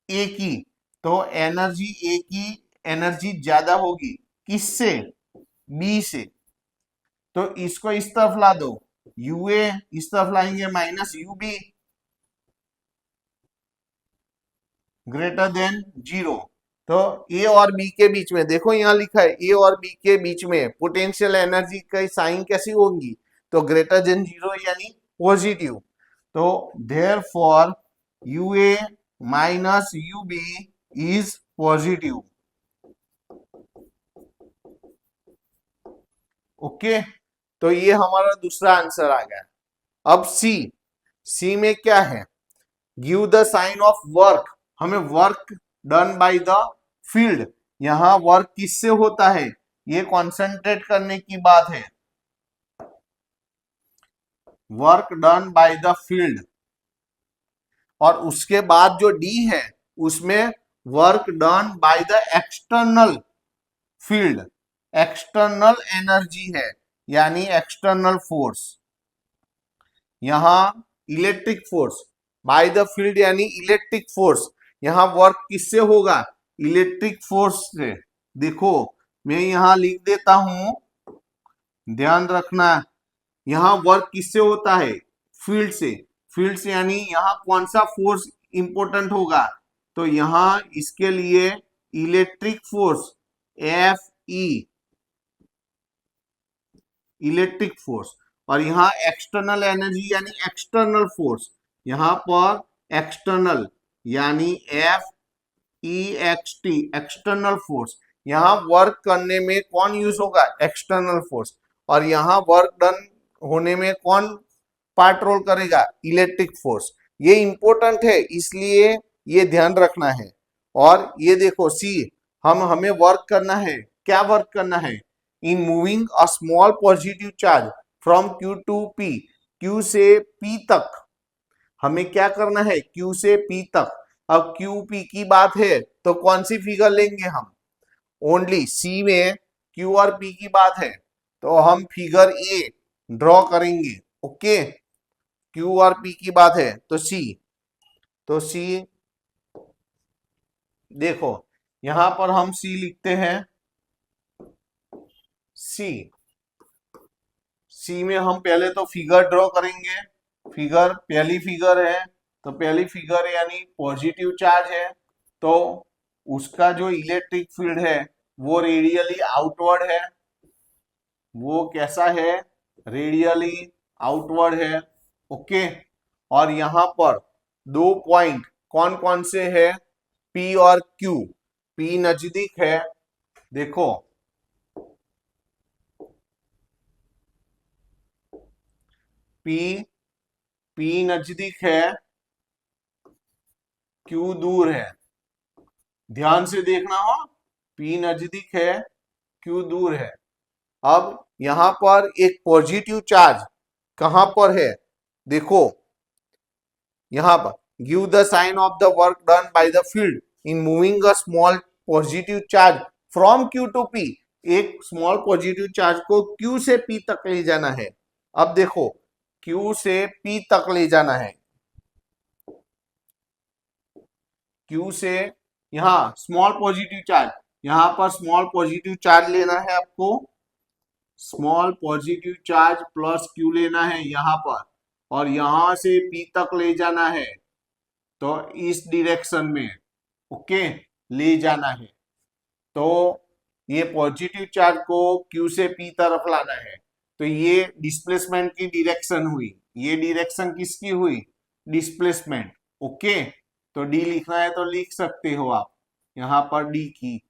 ए की, तो एनर्जी ए की एनर्जी ज्यादा होगी किससे, बी से। तो इसको इस तरफ ला दो, यूए इस तरफ लाएंगे minus U be greater than zero. तो ए और बी के बीच में देखो यहां लिखा है, ए और बी के बीच में पोटेंशियल एनर्जी का साइन कैसी होगी, तो ग्रेटर देन जीरो यानी पॉजिटिव। तो therefore U A minus U B is positive. Okay, तो ये हमारा दूसरा आंसर आ गया। अब सी में क्या है, give the sign of work, हमें work done by the field, यहां वर्क किससे होता है, ये कॉन्सेंट्रेट करने की बात है, work done by the field. और उसके बाद जो डी है उसमें work done by the external field, external energy है यानी एक्सटर्नल फोर्स। यहां electric force by the field यानी इलेक्ट्रिक फोर्स, यहां वर्क किससे होगा, इलेक्ट्रिक फोर्स से। देखो मैं यहां लिख देता हूं, ध्यान रखना, यहां वर्क किससे होता है, फील्ड से। फील्ड से यानी यहां कौन सा फोर्स इंपॉर्टेंट होगा, तो यहां इसके लिए electric force F E, electric force, और यहां एक्सटर्नल एनर्जी यानी एक्सटर्नल फोर्स, यहां पर एक्सटर्नल यानी एफ EXT एक्सटर्नल फोर्स। यहाँ वर्क करने में कौन यूज होगा? External force. और यहाँ वर्क डन होने में कौन पार्ट रोल करेगा? Electric force. ये इंपॉर्टेंट है, इसलिए ये ध्यान रखना है। और ये देखो सी, हमें वर्क करना है। क्या वर्क करना है? In moving a small positive charge from Q to P, Q से P तक हमें क्या करना है? Q से P तक। अब Q P की बात है तो कौन सी फिगर लेंगे हम? ओनली सी में Q और P की बात है तो हम फिगर ए ड्रॉ करेंगे। ओके, Q और P की बात है तो सी, तो सी देखो यहां पर हम सी लिखते हैं। सी में हम पहले तो फिगर ड्रॉ करेंगे। फिगर, पहली फिगर है तो पहली फिगर यानी पॉजिटिव चार्ज है तो उसका जो इलेक्ट्रिक फील्ड है वो रेडियली आउटवर्ड है। वो कैसा है? रेडियली आउटवर्ड है। ओके, और यहां पर दो पॉइंट कौन कौन से है? P और Q। P नजदीक है, देखो P नजदीक है, Q दूर है। ध्यान से देखना हो, P नजदीक है, Q दूर है। अब यहां पर एक पॉजिटिव चार्ज कहां पर है? देखो यहां पर give the sign of the work done by the field in moving a small positive charge from Q to P। एक स्मॉल पॉजिटिव चार्ज को Q से P तक ले जाना है। अब देखो Q से P तक ले जाना है। Q से यहां स्मॉल पॉजिटिव चार्ज, यहां पर स्मॉल पॉजिटिव चार्ज लेना है आपको। Small positive charge plus Q लेना है यहां पर, और यहां से P तक ले जाना है तो इस डायरेक्शन में। ओके, ले जाना है तो ये पॉजिटिव चार्ज को Q से P तरफ लाना है तो ये डिस्प्लेसमेंट की डायरेक्शन हुई। ये डायरेक्शन किसकी हुई? डिस्प्लेसमेंट। ओके, तो डी लिखना है तो लिख सकते हो आप यहां पर डी की।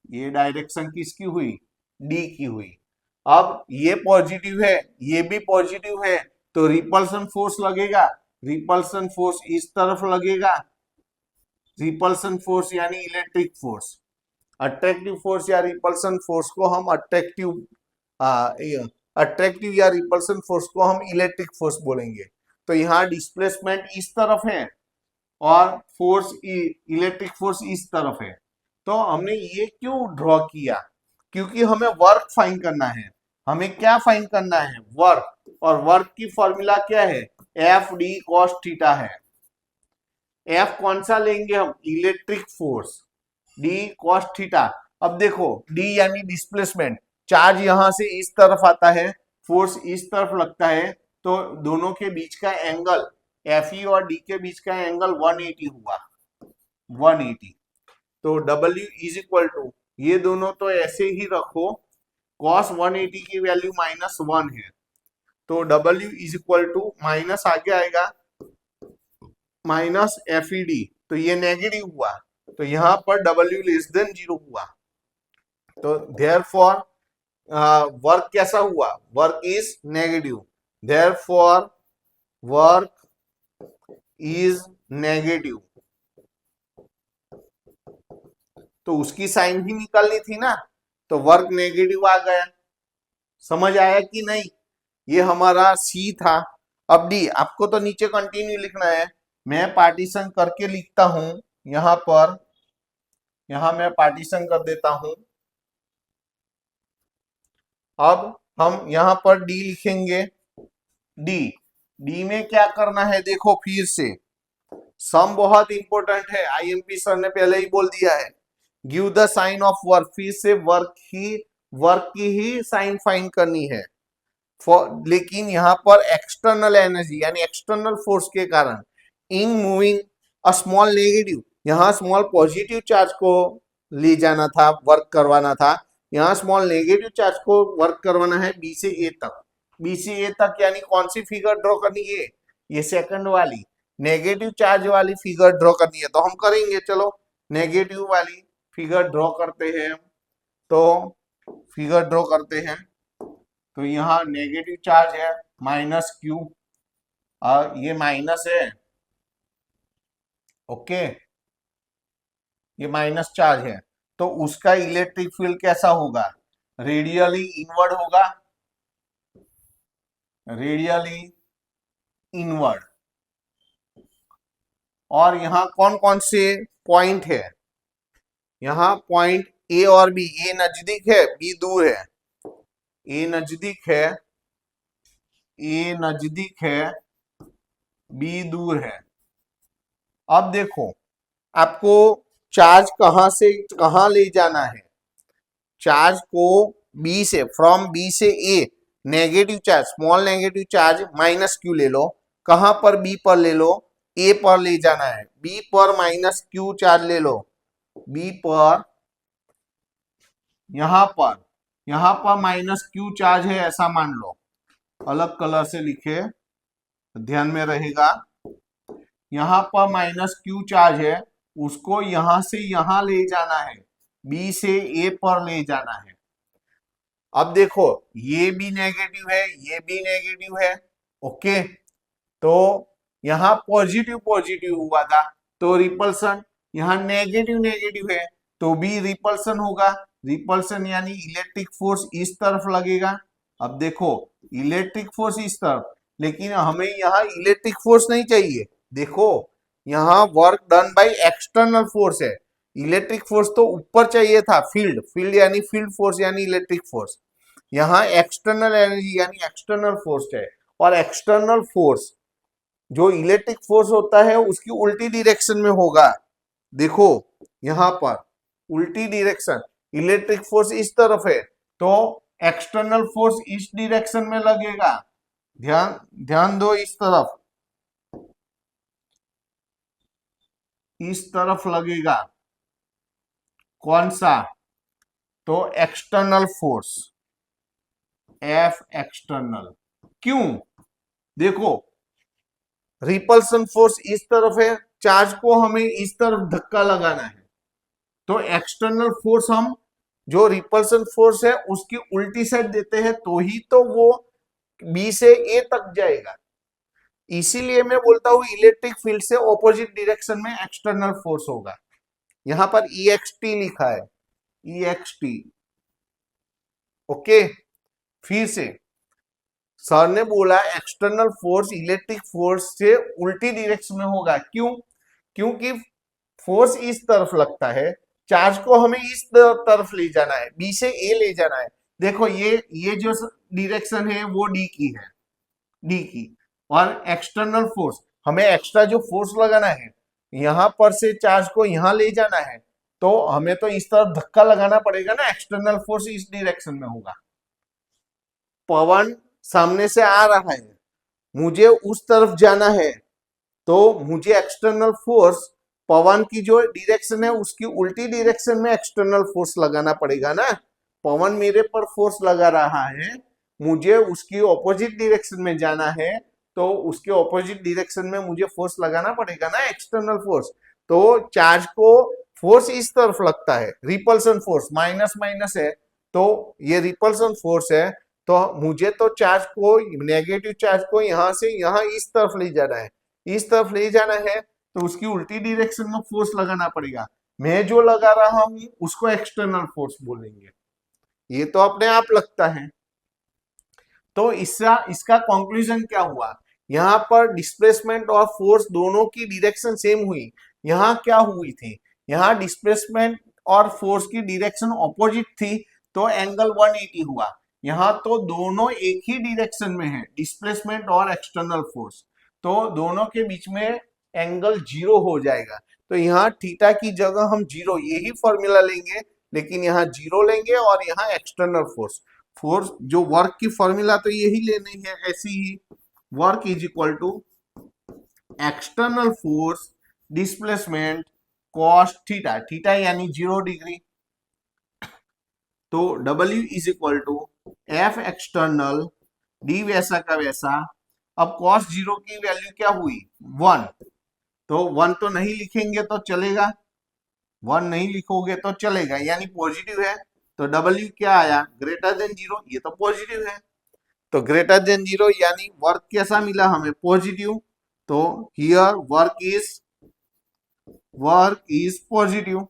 ये डायरेक्शन किसकी हुई? डी की हुई। अब ये पॉजिटिव है, ये भी पॉजिटिव है तो रिपल्सन फोर्स लगेगा। रिपल्सन फोर्स इस तरफ लगेगा। रिपल्सन फोर्स यानी इलेक्ट्रिक फोर्स। अट्रैक्टिव फोर्स या रिपल्सन फोर्स को हम अट्रैक्टिव या रिपल्सन फोर्स को हम इलेक्ट्रिक फोर्स बोलेंगे। तो यहाँ डिस्प्लेसमेंट इस तरफ है और फोर्स, इलेक्ट्रिक फोर्स इस तरफ है। तो हमने ये क्यों ड्रॉ किया? क्योंकि हमें वर्क फाइंड करना है। हमें क्या फाइंड करना है? वर्क। और वर्क की फॉर्मूला क्या है? एफ डी कॉस थीटा है। एफ कौन सा लेंगे हम? Electric force. D cos theta. अब देखो डी यानी डिस्प्लेसमेंट, चार्ज यहां से इस तरफ आता है, फोर्स इस तरफ लगता है तो दोनों के बीच का एंगल, एफ ई और डी के बीच का एंगल 180 हुआ। 180 तो W इज इक्वल टू, ये दोनों तो ऐसे ही रखो, cos 180 की वैल्यू -1 है तो W is equal to minus आगे आएगा -FED, तो ये नेगेटिव हुआ तो यहां पर W लेस देन 0 हुआ। तो देयरफॉर वर्क कैसा हुआ? Work is negative. Therefore work is negative. तो उसकी साइन भी निकालनी थी ना, तो वर्क नेगेटिव आ गया। समझ आया कि नहीं? ये हमारा सी था। अब डी, आपको तो नीचे कंटिन्यू लिखना है, मैं पार्टीशन करके लिखता हूं यहां पर। यहां मैं पार्टीशन कर देता हूं। अब हम यहां पर डी लिखेंगे। डी, डी में क्या करना है? देखो फिर से सम बहुत इंपॉर्टेंट है, आईएमपी सर ने पहले ही बोल दिया है। Give the sign of work, फिर से वर्क की ही साइन फाइंड करनी है। लेकिन यहां पर एक्सटर्नल एनर्जी यानी एक्सटर्नल फोर्स के कारण इन मूविंग अ स्मॉल नेगेटिव, यहां स्मॉल पॉजिटिव चार्ज को ले जाना था, वर्क करवाना था। यहां स्मॉल नेगेटिव चार्ज को वर्क करवाना है बी से ए तक। बी से ए तक यानी कौन सी फिगर ड्रॉ करनी है? ये सेकंड वाली नेगेटिव चार्ज वाली फिगर ड्रॉ करनी है तो हम करेंगे। चलो नेगेटिव वाली फिगर ड्रॉ करते हैं हम। तो फिगर ड्रॉ करते हैं, तो यहाँ नेगेटिव चार्ज है माइनस क्यू, और ये माइनस है, ओके, ये माइनस चार्ज है, तो उसका इलेक्ट्रिक फील्ड कैसा होगा, रेडियली इनवर्ड होगा, रेडियली इनवर्ड। और यहाँ कौन कौन से पॉइंट है, यहाँ पॉइंट ए और बी, ए नजदीक है बी दूर है, ए नजदीक है, ए नजदीक है बी दूर है। अब देखो आपको चार्ज कहां से कहां ले जाना है, चार्ज को बी से, फ्रॉम बी से A, negative charge, small negative charge minus Q ले लो, कहां पर बी पर ले लो, ए पर ले जाना है, बी पर माइनस क्यू चार्ज ले लो, बी पर, यहां पर माइनस क्यू चार्ज है ऐसा मान लो, अलग कलर से लिखे ध्यान में रहेगा, यहां पर माइनस क्यू चार्ज है, उसको यहां से यहां ले जाना है, बी से ए पर ले जाना है। अब देखो ये भी नेगेटिव है, ये भी नेगेटिव है, ओके, तो यहां पॉजिटिव पॉजिटिव हुआ था, तो रिपल्सन, यहां नेगेटिव नेगेटिव है तो भी रिपल्सन होगा, रिपल्सन यानी इलेक्ट्रिक फोर्स इस तरफ लगेगा। अब देखो इलेक्ट्रिक फोर्स इस तरफ, लेकिन हमें यहाँ इलेक्ट्रिक फोर्स नहीं चाहिए, देखो यहाँ work done by external force है, इलेक्ट्रिक फोर्स तो ऊपर चाहिए था, फील्ड, फील्ड यानी फील्ड फोर्स यानी इलेक्ट्रिक फोर्स, यहाँ एक्सटर्नल एनर्जी यानी एक्सटर्नल फोर्स है, और एक्सटर्नल फोर्स जो इलेक्ट्रिक फोर्स होता है उसकी उल्टी डायरेक्शन में होगा, देखो यहां पर उल्टी डायरेक्शन, इलेक्ट्रिक फोर्स इस तरफ है तो एक्सटर्नल फोर्स इस डायरेक्शन में लगेगा, ध्यान ध्यान दो, इस तरफ लगेगा, कौन सा, तो एक्सटर्नल फोर्स, एफ एक्सटर्नल, क्यों, देखो रिपल्सन फोर्स इस तरफ है, चार्ज को हमें इस तरफ धक्का लगाना है, तो एक्सटर्नल फोर्स हम जो रिपल्सन फोर्स है उसकी उल्टी साइड देते हैं तो ही तो वो बी से ए तक जाएगा, इसीलिए मैं बोलता हूं इलेक्ट्रिक फील्ड से ऑपोजिट डायरेक्शन में एक्सटर्नल फोर्स होगा, यहां पर EXT लिखा है, EXT, ओके। फिर से सर ने बोला एक्सटर्नल फोर्स इलेक्ट्रिक फोर्स से उल्टी डायरेक्शन में होगा, क्यों, क्योंकि फोर्स इस तरफ लगता है, चार्ज को हमें इस तरफ ले जाना है, बी से ए ले जाना है, देखो ये जो डायरेक्शन है वो डी की है, डी की, और एक्सटर्नल फोर्स हमें एक्स्ट्रा जो फोर्स लगाना है, यहां पर से चार्ज को यहां ले जाना है, तो हमें तो इस तरफ धक्का लगाना पड़ेगा ना, एक्सटर्नल फोर्स इस डायरेक्शन में होगा, पवन सामने से आ रहा है, मुझे उस तरफ जाना है, तो मुझे एक्सटर्नल फोर्स पवन की जो डायरेक्शन है उसकी उल्टी डायरेक्शन में एक्सटर्नल फोर्स लगाना पड़ेगा ना, पवन मेरे पर फोर्स लगा रहा है, मुझे उसकी ऑपोजिट डायरेक्शन में जाना है, तो उसके ऑपोजिट डायरेक्शन में मुझे फोर्स लगाना पड़ेगा ना, एक्सटर्नल फोर्स, तो चार्ज को फोर्स इस तरफ लगता है, रिपल्सन फोर्स माइनस माइनस है, तो ये रिपल्सन फोर्स है, तो मुझे तो चार्ज को, नेगेटिव चार्ज को यहां से यहां इस तरफ ले जाना है, इस तरफ ले जाना है, तो उसकी उल्टी डायरेक्शन में फोर्स लगाना पड़ेगा, मैं जो लगा रहा हूं उसको एक्सटर्नल फोर्स बोलेंगे, ये तो अपने आप लगता है। तो इसका कंक्लूजन क्या हुआ, यहाँ पर डिस्प्लेसमेंट और फोर्स दोनों की डायरेक्शन सेम हुई, यहाँ क्या हुई थी, यहाँ डिस्प्लेसमेंट और फोर्स की डायरेक्शन ऑपोजिट थी, तो एंगल 180 हुआ, यहाँ तो दोनों एक ही डायरेक्शन में है, डिस्प्लेसमेंट और एक्सटर्नल फोर्स, तो दोनों के बीच में एंगल 0 हो जाएगा, तो यहाँ थीटा की जगह हम 0 यही फॉर्मूला लेंगे, लेकिन यहाँ 0 लेंगे और यहाँ एक्सटर्नल फोर्स, फोर्स जो वर्क की फॉर्मूला तो यही लेनी है, ऐसी ही, work is equal to external force displacement cos theta, theta यानी 0 डिग्री, तो W is equal to F external D वैसा का वैसा, अब cos 0 की वैल्यू क्या हुई 1, तो 1 तो नहीं लिखेंगे तो चलेगा, वन नहीं लिखोगे तो चलेगा, यानी पॉजिटिव है। तो डब्ल्यू क्या आया, ग्रेटर देन जीरो, ये तो पॉजिटिव है। तो ग्रेटर देन जीरो यानी वर्क कैसा मिला हमें, पॉजिटिव। तो हियर वर्क इज पॉजिटिव।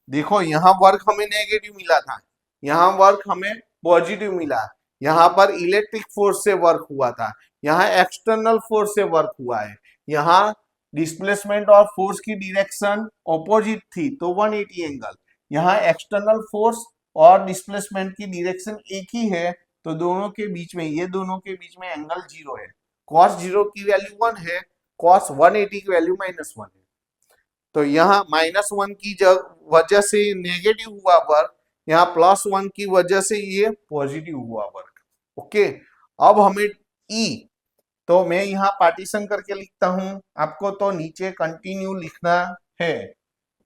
देखो यहाँ वर्क हमें नेगेटिव मिला था, यहाँ वर्क हमें पॉजिटिव मिला। यहाँ पर इलेक्ट्रिक फोर्स से वर्क हुआ था, यहाँ एक्सटर्नल फोर्स से वर्क हुआ है। यहाँ डिस्प्लेसमेंट और फोर्स की डायरेक्शन ऑपोजिट थी तो 180 एंगल। यहाँ एक्सटर्नल फोर्स और डिस्प्लेसमेंट की डायरेक्शन एक ही है, तो दोनों के बीच में, ये दोनों के बीच में एंगल जीरो है। कॉस जीरो की वैल्यू 1 है, कॉस 180 की वैल्यू -1 है। तो यहाँ -1 की वजह से नेगेटिव हुआ वर्क, यहाँ +1 की वजह से ये पॉजिटिव हुआ वर्क। ओके, अब हमें ई, तो मैं यहाँ पार्टीशन करके लिखता हूं, आपको तो नीचे कंटिन्यू लिखना है।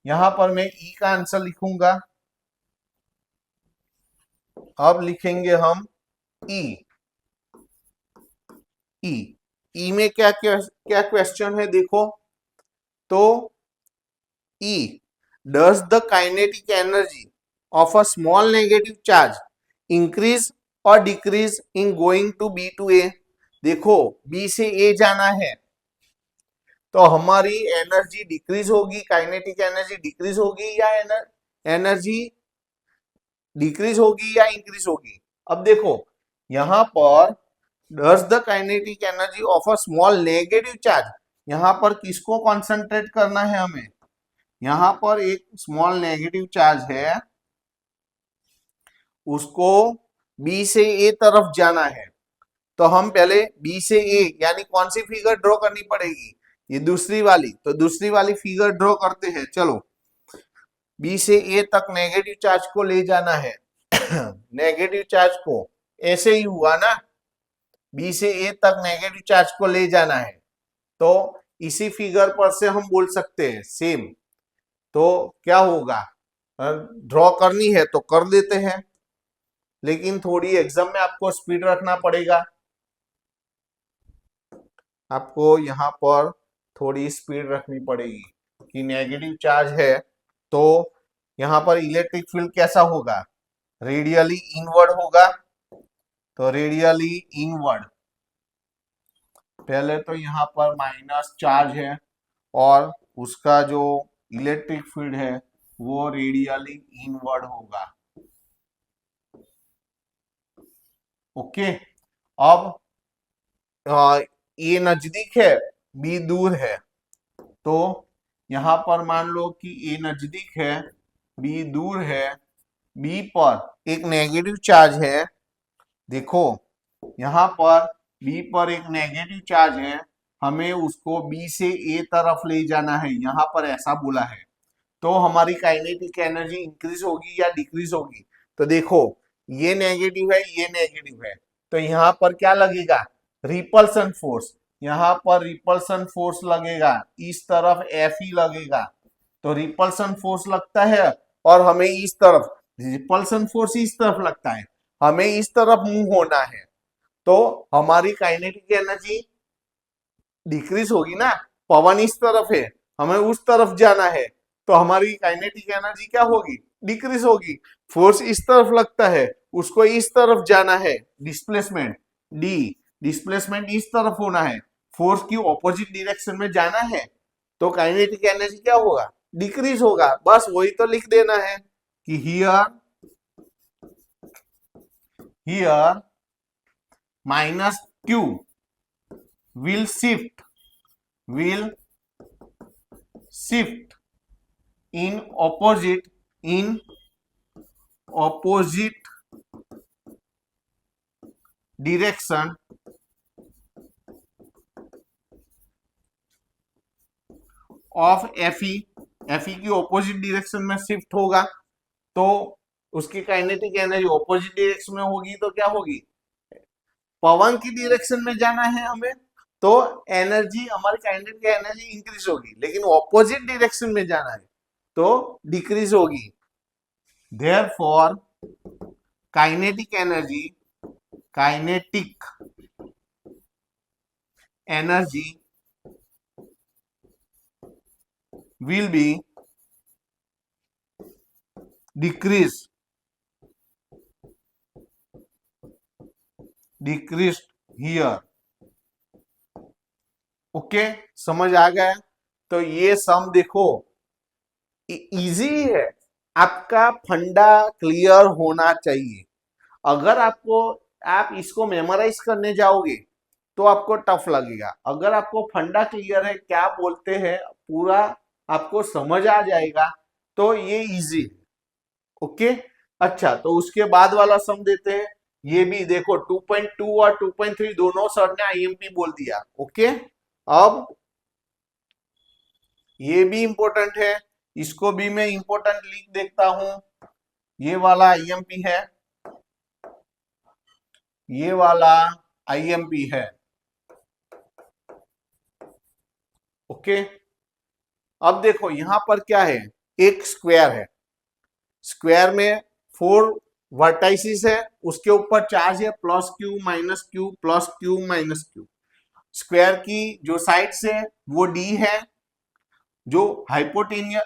यहाँ पर मैं ई का आंसर लिखूंगा। अब लिखेंगे हम ई। ई में क्या क्या क्वेश्चन है देखो। तो E, does the kinetic energy of a small negative charge increase or decrease in going to B to A? देखो B से A जाना है तो हमारी एनर्जी डिक्रीज होगी, काइनेटिक एनर्जी डिक्रीज होगी या एनर्जी डिक्रीज होगी या इंक्रीज होगी। अब देखो यहां पर does the kinetic energy of a small negative charge, यहां पर किसको कॉन्सेंट्रेट करना है हमें, यहां पर एक स्मॉल नेगेटिव चार्ज है, उसको बी से ए तरफ जाना है। तो हम पहले बी से ए यानी कौन सी फिगर ड्रॉ करनी पड़ेगी, ये दूसरी वाली। तो दूसरी वाली फिगर ड्रॉ करते हैं, चलो। बी से ए तक नेगेटिव चार्ज को ले जाना है नेगेटिव चार्ज को, ऐसे ही हुआ ना, बी से ए तक नेगेटिव चार्ज को ले जाना है। तो इसी फिगर पर से हम बोल सकते हैं सेम। तो क्या होगा, ड्रॉ करनी है तो कर देते हैं, लेकिन थोड़ी एग्जाम में आपको स्पीड रखना पड़ेगा। आपको यहाँ पर थोड़ी स्पीड रखनी पड़ेगी कि नेगेटिव चार्ज है तो यहाँ पर इलेक्ट्रिक फील्ड कैसा होगा, रेडियली इनवर्ड होगा। तो रेडियली इनवर्ड, पहले तो यहाँ पर माइनस चार्ज है और उसका जो इलेक्ट्रिक फील्ड है वो रेडियली इनवर्ड होगा। ओके, अब ए नजदीक है, बी दूर है। तो यहां पर मान लो कि ए नजदीक है, बी दूर है। बी पर एक नेगेटिव चार्ज है, देखो यहां पर बी पर एक नेगेटिव चार्ज है, हमें उसको बी से ए तरफ ले जाना है, यहां पर ऐसा बोला है। तो हमारी काइनेटिक एनर्जी इंक्रीज होगी या डिक्रीज होगी। तो देखो ये नेगेटिव है, ये नेगेटिव है, तो यहाँ पर क्या लगेगा, रिपल्सन फोर्स। यहाँ पर रिपल्सन फोर्स लगेगा, इस तरफ एफ ही लगेगा। तो रिपल्सन फोर्स लगता है और हमें इस तरफ, रिपल्सन फोर्स इस तरफ लगता है, हमें इस तरफ मूव होना है। तो हमारी काइनेटिक एनर्जी डिक्रीज होगी ना, पवन इस तरफ है, हमें उस तरफ जाना है, तो हमारी काइनेटिक एनर्जी क्या होगी, डिक्रीज होगी। फोर्स इस तरफ लगता है, उसको इस तरफ जाना है, डिस्प्लेसमेंट डी, डिस्प्लेसमेंट इस तरफ होना है, फोर्स की ऑपोजिट डायरेक्शन में जाना है, तो काइनेटिक एनर्जी क्या होगा, डिक्रीज होगा। बस वही तो लिख देना है कि here here minus Q will shift in opposite direction of Fe। Fe की ऑपोजिट डायरेक्शन में शिफ्ट होगा, तो उसकी काइनेटिक एनर्जी ऑपोजिट डायरेक्शन में होगी, तो क्या होगी, पवन की डायरेक्शन में जाना है हमें, तो एनर्जी, हमारी काइनेटिक एनर्जी इंक्रीज होगी, लेकिन ऑपोजिट डायरेक्शन में जाना है तो डिक्रीज होगी। Therefore kinetic energy will be decreased here. Okay, समझ आ गया? तो ये सम देखो इजी है, आपका फंडा क्लियर होना चाहिए। अगर आप इसको मेमोराइज करने जाओगे तो आपको टफ लगेगा। अगर आपको फंडा क्लियर है, क्या बोलते हैं पूरा आपको समझ आ जाएगा, तो ये इजी है। ओके, अच्छा, तो उसके बाद वाला सम देते हैं। ये भी देखो 2.2 और 2.3 दोनों सर ने आईएमपी बोल दिया। ओके, अब ये भी इंपॉर्टेंट है, इसको भी मैं इंपॉर्टेंट लिख देता हूं। ये वाला आईएमपी है, ये वाला आईएमपी है। ओके, अब देखो यहां पर क्या है, एक स्क्वायर है, स्क्वायर में 4 वर्टाइसिस है, उसके ऊपर चार्ज है plus Q minus Q plus Q minus Q. Square की जो साइड्स है वो डी है, जो हाइपोटेनियस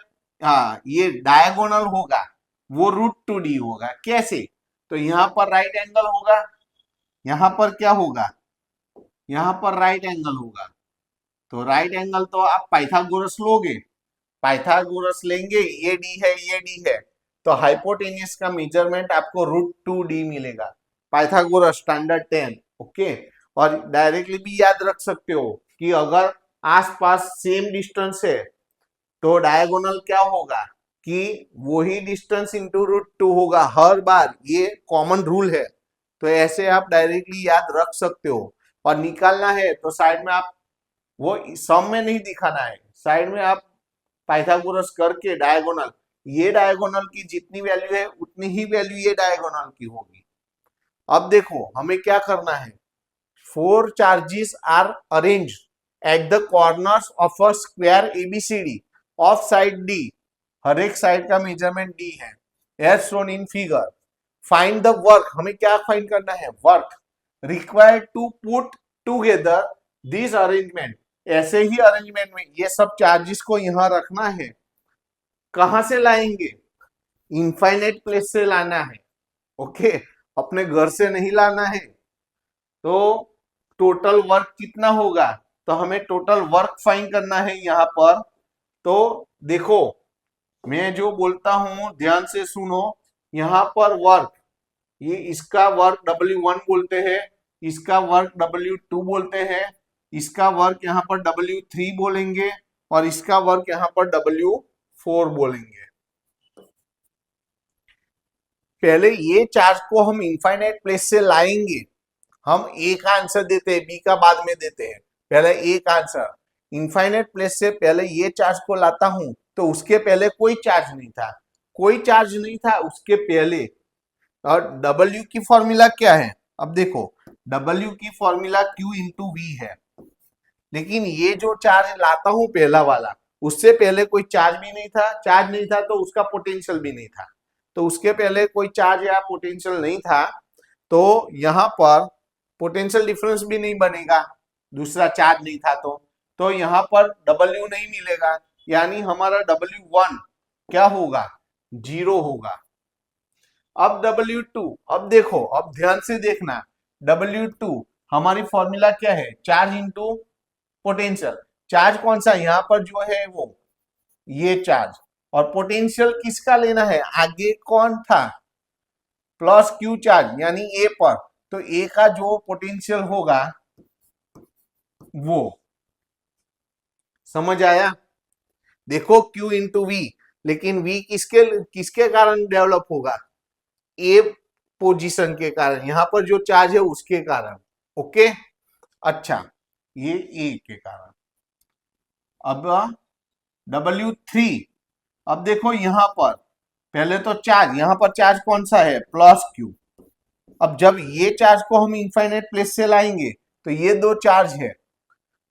ये डायगोनल होगा वो √2d होगा। कैसे? तो यहां पर राइट एंगल होगा, यहां पर क्या होगा, यहां पर राइट एंगल होगा। तो राइट एंगल तो आप पाइथागोरस लोगे, पाइथागोरस लेंगे, ये डी है ये डी है, तो हाइपोटेनियस का मेजरमेंट आपको √2d मिलेगा, पाइथागोरस स्टैंडर्ड 10। ओके, और डायरेक्टली भी याद रख सकते हो कि अगर आसपास सेम डिस्टेंस है तो डायगोनल क्या होगा कि वही डिस्टेंस इंटू √2 होगा हर बार, ये कॉमन रूल है। तो ऐसे आप डायरेक्टली याद रख सकते हो। और निकालना है तो साइड में आप वो सम में नहीं दिखाना है, साइड में आप पाइथागोरस करके डायगोनल, ये डायगोनल की जितनी वैल्यू है उतनी ही वैल्यू ये डायगोनल की होगी। अब देखो हमें क्या करना है, 4 charges are arranged at the corners of a square ABCD of side D। हर एक साइड का मेजरमेंट D है, as shown in figure। Find the work, हमें क्या फाइंड करना है, work required to put together this arrangement. ऐसे ही arrangement में ये सब चार्जेस को यहां रखना है। कहां से लाएंगे, इनफाइनाइट प्लेस से लाना है। ओके, अपने घर से नहीं लाना है। तो टोटल वर्क कितना होगा, तो हमें टोटल वर्क फाइंड करना है यहां पर। तो देखो मैं जो बोलता हूं ध्यान से सुनो, यहां पर वर्क, ये इसका वर्क W1 बोलते हैं, इसका वर्क W2 बोलते हैं, इसका वर्क यहाँ पर W3 बोलेंगे और इसका वर्क यहाँ पर W4 बोलेंगे। पहले ये चार्ज को हम इनफाइनाइट प्लेस से लाएंगे। हम ए का आंसर देते हैं, बी का बाद में देते हैं, पहले ए का आंसर। इनफाइनाइट प्लेस से पहले ये चार्ज को लाता हूं तो उसके पहले कोई चार्ज नहीं था, कोई चार्ज नहीं था उसके पहले। और W की फॉर्मूला क्या है, अब देखो W की फॉर्मूला Q इंटू वी है, लेकिन ये जो चार्ज लाता हूं पहला वाला, उससे पहले कोई चार्ज भी नहीं था, चार्ज नहीं था तो उसका पोटेंशियल भी नहीं था। तो उसके पहले कोई चार्ज या पोटेंशियल नहीं था, तो यहां पर पोटेंशियल डिफरेंस भी नहीं बनेगा, दूसरा चार्ज नहीं था तो यहां पर W नहीं मिलेगा, यानी हमारा W1 क्या होगा, 0 होगा। अब W2, अब देखो, अब ध्यान से देखना, W2 हमारी फॉर्मूला क्या है, चार्ज इंटू पोटेंशियल। चार्ज कौन सा, यहां पर जो है वो ये चार्ज, और पोटेंशियल किसका लेना है, आगे कौन था, प्लस क्यू चार्ज यानी ए पर, तो ए का जो पोटेंशियल होगा वो, समझ आया? देखो Q इंटू वी, लेकिन V किसके किसके कारण डेवलप होगा, ए पोजीशन के कारण, यहां पर जो चार्ज है उसके कारण। ओके, अच्छा, ये ए के कारण। अब W3, अब देखो यहां पर पहले तो चार्ज, यहां पर चार्ज कौन सा है, प्लस क्यू। अब जब ये चार्ज को हम इनफाइनाइट प्लेस से लाएंगे तो ये दो चार्ज है,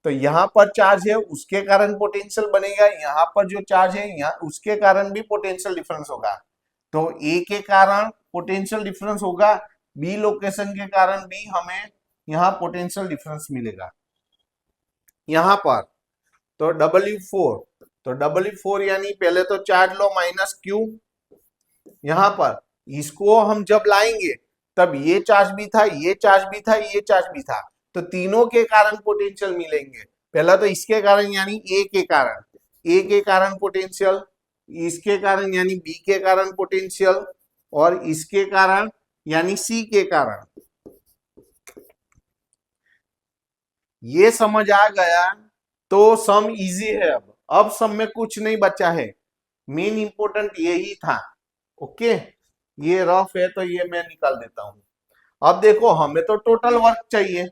तो यहां पर चार्ज है उसके कारण पोटेंशियल बनेगा, यहां पर जो चार्ज है यहाँ उसके कारण भी पोटेंशियल डिफरेंस होगा। तो ए के कारण पोटेंशियल डिफरेंस होगा, बी लोकेशन के कारण भी हमें यहाँ पोटेंशियल डिफरेंस मिलेगा यहां पर। तो W4 तो W4 यानी पहले तो चार्ज लो माइनस Q, यहां पर इसको हम जब लाएंगे तब ये चार्ज भी था, ये चार्ज भी था, ये चार्ज भी था, तो तीनों के कारण पोटेंशियल मिलेंगे। पहला तो इसके कारण यानी ए के कारण, ए के कारण पोटेंशियल, इसके कारण यानी बी के कारण पोटेंशियल, और इसके कारण यानी सी के कारण। ये समझ आ गया तो सम इजी है। अब सम में कुछ नहीं बचा है, मेन इंपोर्टेंट यही था। ओके, ये रफ है तो ये मैं निकाल देता हूं। अब देखो हमें तो टोटल वर्क चाहिए,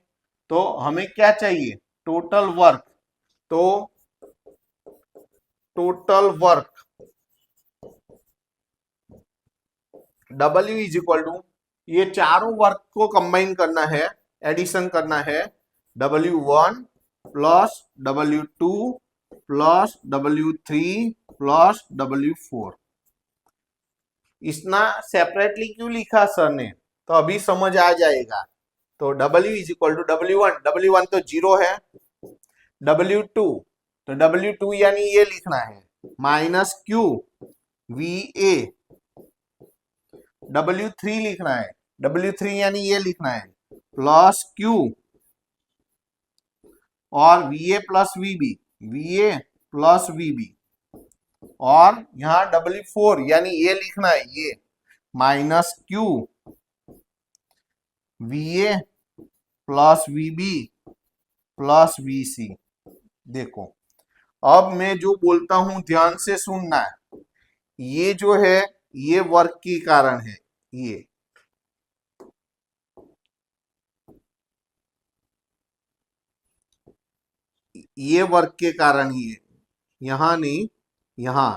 तो हमें क्या चाहिए, टोटल वर्क। तो total work W is equal to, ये चारों वर्क को कंबाइन करना है, एडिशन करना है, W1 plus W2 plus W3 plus W4। इतना सेपरेटली क्यों लिखा सर ने, तो अभी समझ आ जाएगा। तो W is equal to W1, W1 तो 0 है, W2 तो W2 यानी ये लिखना है माइनस Q VA, W3 लिखना है, W3 यानी ये लिखना है प्लस Q और VA plus VB, VA plus VB, और यहां W4 यानी ये लिखना है ये minus Q VA plus VB plus VC। देखो अब मैं जो बोलता हूं ध्यान से सुनना है, ये जो है ये वर्क के कारण है, ये वर्क के कारण ही है, यहां नहीं, यहां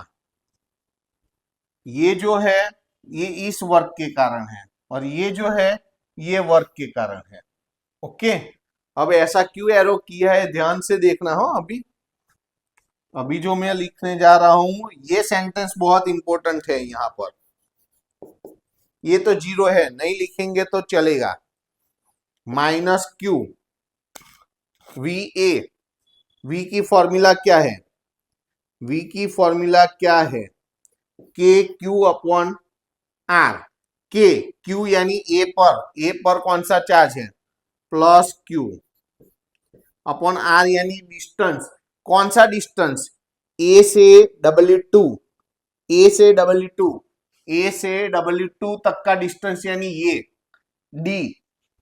ये जो है ये इस वर्क के कारण है, और ये जो है ये वर्क के कारण है। ओके, अब ऐसा क्यों एरो किया है ध्यान से देखना हो। अभी अभी जो मैं लिखने जा रहा हूं ये सेंटेंस बहुत इंपॉर्टेंट है। यहां पर ये तो 0 है, नहीं लिखेंगे तो चलेगा, माइनस Q VA, V की फॉर्मूला क्या है, V की फॉर्मूला क्या है, के Q upon r. K Q यानी ए पर कौन सा चार्ज है, प्लस Q, अपॉन आर यानी डिस्टेंस, कौन सा डिस्टेंस, ए से W2, ए से W2, ए से W2 तक का डिस्टेंस यानी ये D,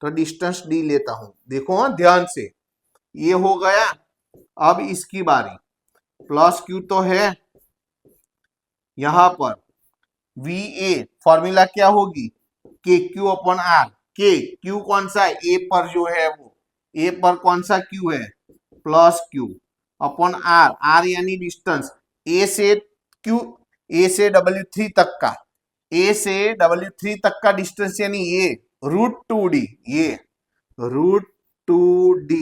तो डिस्टेंस D लेता हूं। देखो हाँ ध्यान से, ये हो गया। अब इसकी बारी, प्लस Q तो है यहां पर, VA फॉर्मूला क्या होगी, के Q upon r. K Q कौन सा है, ए पर जो है वो, ए पर कौन सा क्यू है, plus Q upon r, r यानी डिस्टेंस, ए से क्यू, ए से W3 तक का, ए से W3 तक का डिस्टेंस यानी ये √2D, ये √2D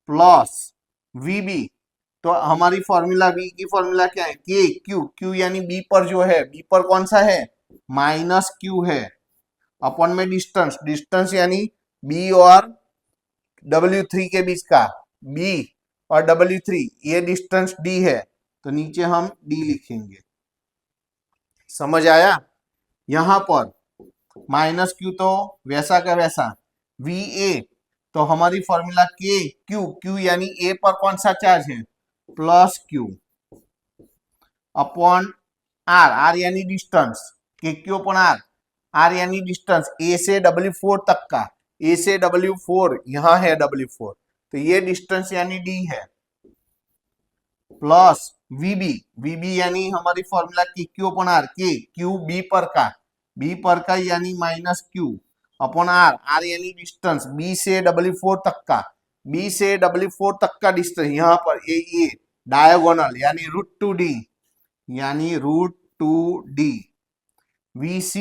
प्लस VB। तो हमारी फॉर्मूला V की फॉर्मूला क्या है, के क्यू, क्यू यानी B पर जो है, B पर कौन सा है, माइनस Q है, अपॉन में डिस्टेंस, डिस्टेंस यानी B और W3 के बीच का, B और W3 ये डिस्टेंस D है, तो नीचे हम D लिखेंगे। समझ आया। यहां पर माइनस Q तो वैसा का वैसा, VA तो हमारी फॉर्मूला के क्यू, क्यू यानी ए पर कौन सा चार्ज है, plus Q upon r, r यानी distance, k Q upon r, r यानी डिस्टेंस ए से W4 तक का, ए से W4 यहां है W4, तो ये डिस्टेंस यानी D है, प्लस VB, VB यानी हमारी formula k Q upon r, k Q B पर का, बी पर का यानी minus Q upon r, r यानी डिस्टेंस बी से W4 तक का, बी से W4 तक का डिस्टेंस यहां पर ये डायगोनल यानी √2D, यानी √2D। VC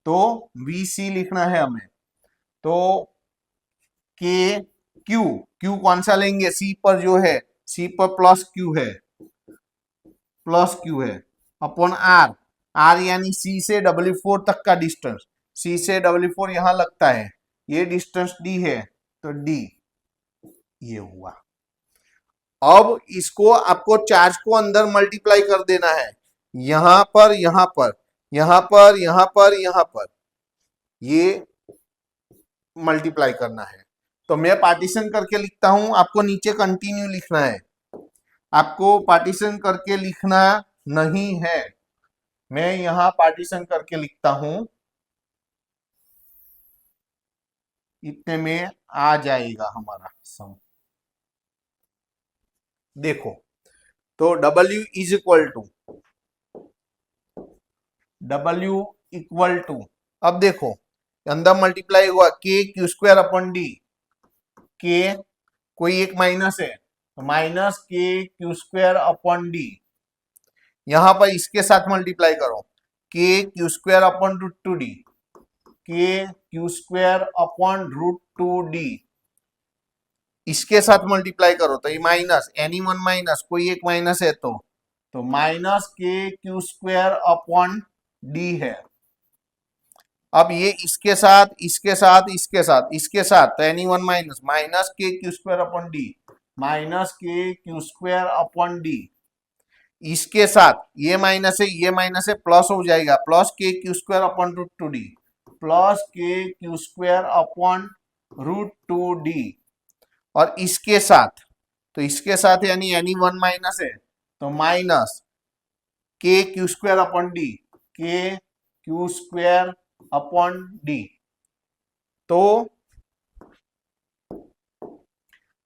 तो VC लिखना है हमें, तो के क्यू, क्यू कौन सा लेंगे, सी पर जो है, सी पर प्लस Q है, प्लस Q है, अपॉन आर, आर यानी सी से W4 तक का डिस्टेंस, सी से W4 यहां लगता है, ये डिस्टेंस D है, तो D ये हुआ। अब इसको आपको चार्ज को अंदर मल्टीप्लाई कर देना है, यहां पर यहां पर यहां पर यहां पर यहां पर, ये मल्टीप्लाई करना है। तो मैं पार्टीशन करके लिखता हूं, आपको नीचे कंटिन्यू लिखना है, आपको पार्टीशन करके लिखना नहीं है। मैं यहां पार्टीशन करके लिखता हूं, इतने में आ जाएगा हमारा सम। देखो, तो W इज इक्वल टू, अब देखो अंदर मल्टीप्लाई हुआ के क्यू स्क्वायर अपॉन डी, के कोई एक माइनस है तो माइनस के क्यू स्क्वायर अपॉन डी, यहां पर इसके साथ मल्टीप्लाई करो, K Q square upon root two D, K Q square upon root two D, इसके साथ मल्टीप्लाई करो तो ये माइनस एनी वन माइनस, कोई एक माइनस है तो माइनस के क्यू स्क्वायर अपॉन डी है। अब ये इसके साथ इसके साथ इसके साथ इसके साथ तो एनी वन माइनस, माइनस के Q square upon D, minus के क्यू स्क्वायर अपॉन डी, इसके साथ ये माइनस है प्लस हो जाएगा, plus K Q square upon root two D, plus K Q square upon root two D, और इसके साथ तो इसके साथ यानी एनी वन माइनस है तो माइनस के Q square upon D, K Q square upon D. तो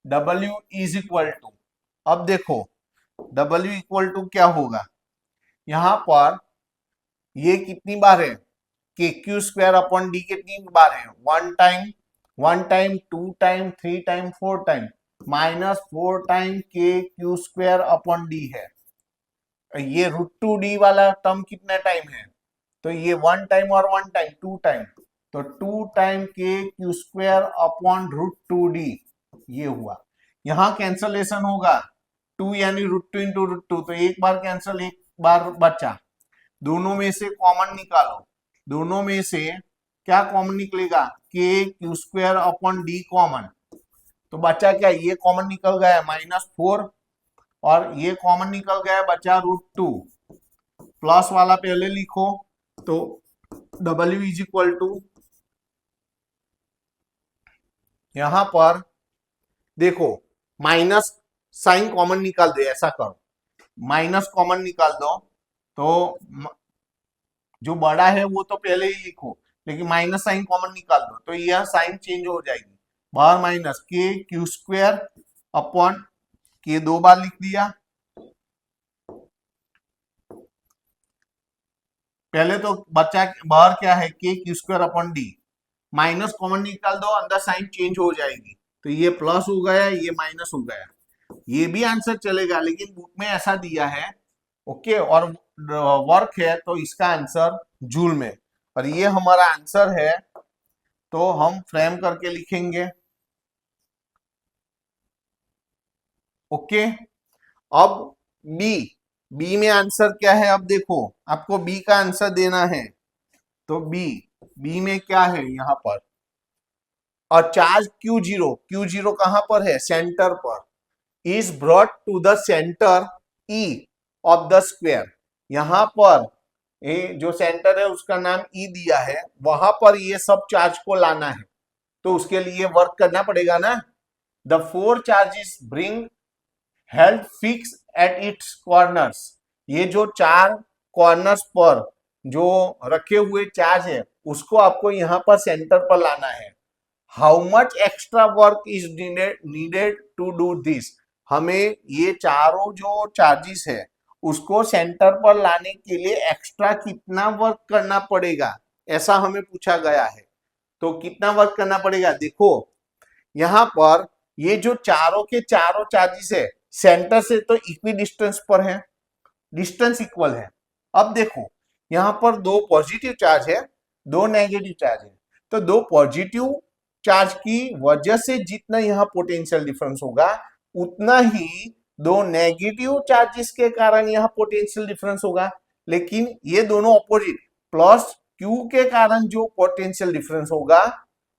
W इज इक्वल टू, अब देखो W इक्वल टू क्या होगा, यहां पर ये कितनी बार है, के क्यू स्क्वायर अपॉन डी कितनी बार है, one time, two time, three time, four time, minus four time k Q square upon D है। ये रूट टू डी वाला टर्म कितना टाइम है, तो ये वन टाइम और वन टाइम, टू टाइम, तो two time k Q square upon root two D, ये हुआ। यहां कैंसलेशन होगा, टू यानी root two into root two, तो एक बार कैंसल, एक बार बचा, दोनों में से कॉमन निकालो, दोनों में से क्या कॉमन निकलेगा, के Q square upon D common, तो बचा क्या, ये कॉमन निकल गया माइनस फोर, और ये कॉमन निकल गया बचा रूट टू, प्लस वाला पहले लिखो, तो W इज इक्वल टू, यहां पर देखो माइनस साइन कॉमन निकाल दो, ऐसा करो माइनस कॉमन निकाल दो, तो जो बड़ा है वो तो पहले ही लिखो, लेकिन माइनस साइन कॉमन निकाल दो तो यह साइन चेंज हो जाएगी, बाहर माइनस के क्यू स्क्वायर अपॉन के, दो बार लिख दिया, पहले तो बच्चा बाहर क्या है, के Q square upon D, minus common निकाल दो, अंदर साइन चेंज हो जाएगी, तो ये प्लस हो गया, ये माइनस हो गया, ये भी आंसर चलेगा, लेकिन बुक में ऐसा दिया है, ओके, और वर्क है तो इसका आंसर जूल में, और ये हमारा आंसर है, तो हम फ्रेम करके लिखेंगे, ओके। अब बी में आंसर क्या है, अब देखो आपको बी का आंसर देना है, तो बी में क्या है, यहां पर और चार्ज Q0 कहां पर है, सेंटर पर, is brought to the centre E of the square, यहां पर ये जो सेंटर है उसका नाम E दिया है, वहां पर ये सब चार्ज को लाना है, तो उसके लिए वर्क करना पड़ेगा ना, the four charges bring held fix at its corners, ये जो चार कॉर्नर्स पर जो रखे हुए चार्ज है उसको आपको यहां पर सेंटर पर लाना है। How much extra work is needed to do this, हमें ये चारों जो चार्जेस है उसको सेंटर पर लाने के लिए एक्स्ट्रा कितना वर्क करना पड़ेगा, ऐसा हमें पूछा गया है, तो कितना वर्क करना पड़ेगा, देखो यहां पर ये जो चारों के चारों चार्जेस है सेंटर से तो इक्वी डिस्टेंस पर है, डिस्टेंस इक्वल है। अब देखो यहां पर दो पॉजिटिव चार्ज है, दो नेगेटिव चार्ज है, तो दो पॉजिटिव चार्ज की वजह से जितना यहां पोटेंशियल डिफरेंस होगा उतना ही दो नेगेटिव चार्जेस के कारण यहां पोटेंशियल डिफरेंस होगा, लेकिन ये दोनों ऑपोजिट, प्लस क्यू के कारण जो पोटेंशियल डिफरेंस होगा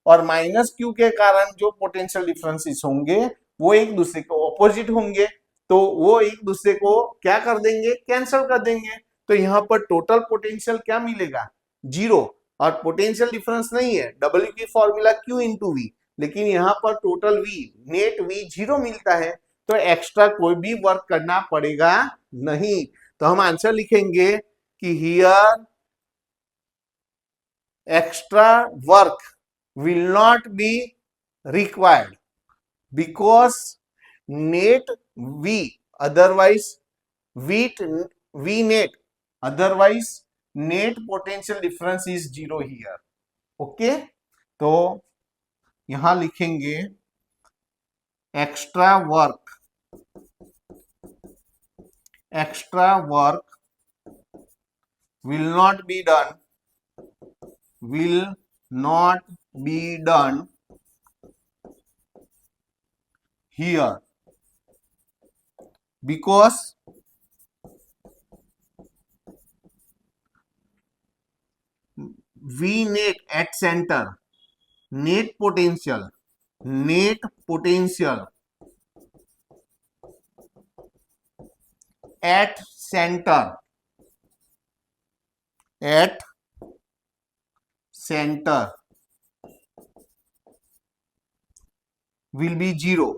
और माइनस क्यू के कारण जो पोटेंशियल डिफरेंसेस होंगे वो एक दूसरे के ऑपोजिट होंगे, तो वो एक दूसरे को क्या कर देंगे, कैंसिल कर देंगे। तो यहाँ पर टोटल पोटेंशियल क्या मिलेगा, जीरो। और पोटेंशियल डिफरेंस नहीं है, डब्ल्यू की फॉर्मूला क्यू इंटू वी, लेकिन यहाँ पर total V, net V zero मिलता है। तो एक्स्ट्रा कोई भी वर्क करना पड़ेगा नहीं। तो हम आंसर लिखेंगे कि here extra work will not be required because net v otherwise v net otherwise net potential difference is zero here. Okay, तो यहां लिखेंगे extra work will not be done here because V net at center, net potential at center will be zero.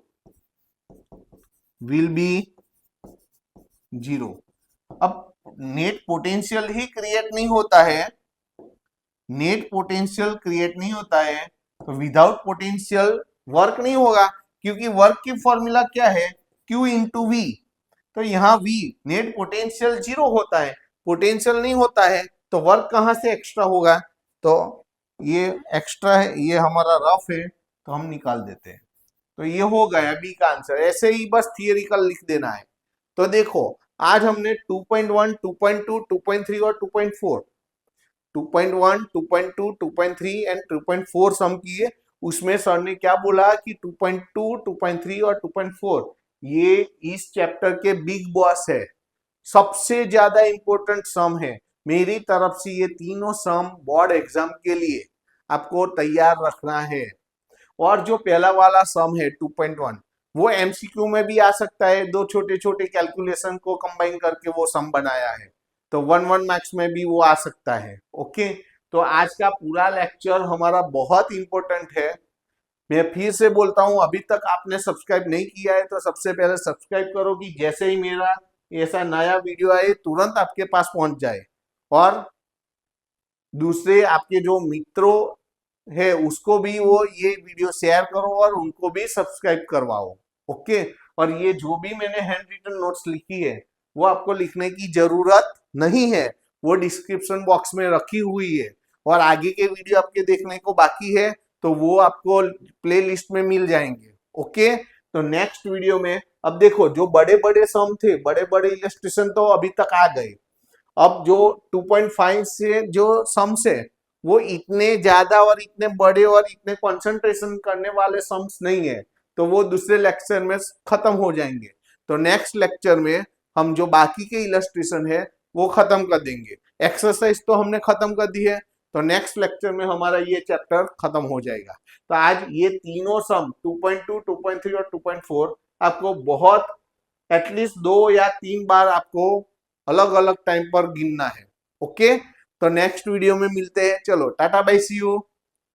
अब net potential ही create नहीं होता है, तो without potential work नहीं होगा, क्योंकि वर्क की फॉर्मूला क्या है, Q इंटू वी। तो यहाँ V नेट पोटेंशियल जीरो होता है, पोटेंशियल नहीं होता है, तो वर्क कहाँ से एक्स्ट्रा होगा। तो ये एक्स्ट्रा है, ये हमारा रफ है, तो हम निकाल देते हैं। तो ये हो गया बी का आंसर। ऐसे ही बस थियरिकल लिख देना है। तो देखो आज हमने 2.1, 2.2, 2.3 और 2.4, 2.1, 2.2, 2.3 एंड 2.4 सम किए। उसमें सर ने क्या बोला कि 2.2, 2.3 और 2.4 ये इस चैप्टर के बिग बॉस है, सबसे ज्यादा इंपॉर्टेंट सम है। मेरी तरफ से ये तीनों सम बोर्ड एग्जाम के लिए आपको तैयार रखना है। और जो पहला वाला सम है 2.1 वो एमसीक्यू में भी आ सकता है, दो छोटे छोटे कैलकुलेशन को कंबाइन करके वो सम बनाया है, तो 1 मार्क्स में भी वो आ सकता है। ओके, तो आज का पूरा लेक्चर हमारा बहुत इंपॉर्टेंट है। मैं फिर से बोलता हूं, अभी तक आपने सब्सक्राइब नहीं किया है तो सबसे पहले सब्सक्राइब करो कि जैसे ही मेरा ऐसा नया वीडियो आए तुरंत आपके पास पहुंच जाए। और दूसरे आपके जो मित्रों है उसको भी वो ये वीडियो शेयर करो और उनको भी सब्सक्राइब करवाओ। ओके, और ये जो भी मैंने हैंड रिटन नोट्स लिखी है वो आपको लिखने की जरूरत नहीं है, वो डिस्क्रिप्शन बॉक्स में रखी हुई है। और आगे के वीडियो आपके देखने को बाकी है तो वो आपको प्ले लिस्ट में मिल जाएंगे। ओके, तो नेक्स्ट वीडियो में अब देखो जो बड़े बड़े सम थे, बड़े बड़े इलस्ट्रेशन तो अभी तक आ गए। अब जो 2.5 से जो सम्स है वो इतने ज्यादा और इतने बड़े और इतने कंसंट्रेशन करने वाले सम्स नहीं है, तो वो दूसरे लेक्चर में खत्म हो जाएंगे। तो नेक्स्ट लेक्चर में हम जो बाकी के इलस्ट्रेशन है वो खत्म कर देंगे। एक्सरसाइज तो हमने खत्म कर दी है, तो नेक्स्ट लेक्चर में हमारा ये चैप्टर खत्म हो जाएगा। तो आज ये तीनों सम 2.2, 2.3 और 2.4 आपको बहुत एटलीस्ट 2 या 3 बार आपको अलग अलग टाइम पर गिनना है। ओके, तो नेक्स्ट वीडियो में मिलते हैं। चलो टाटा बाय, सी यू।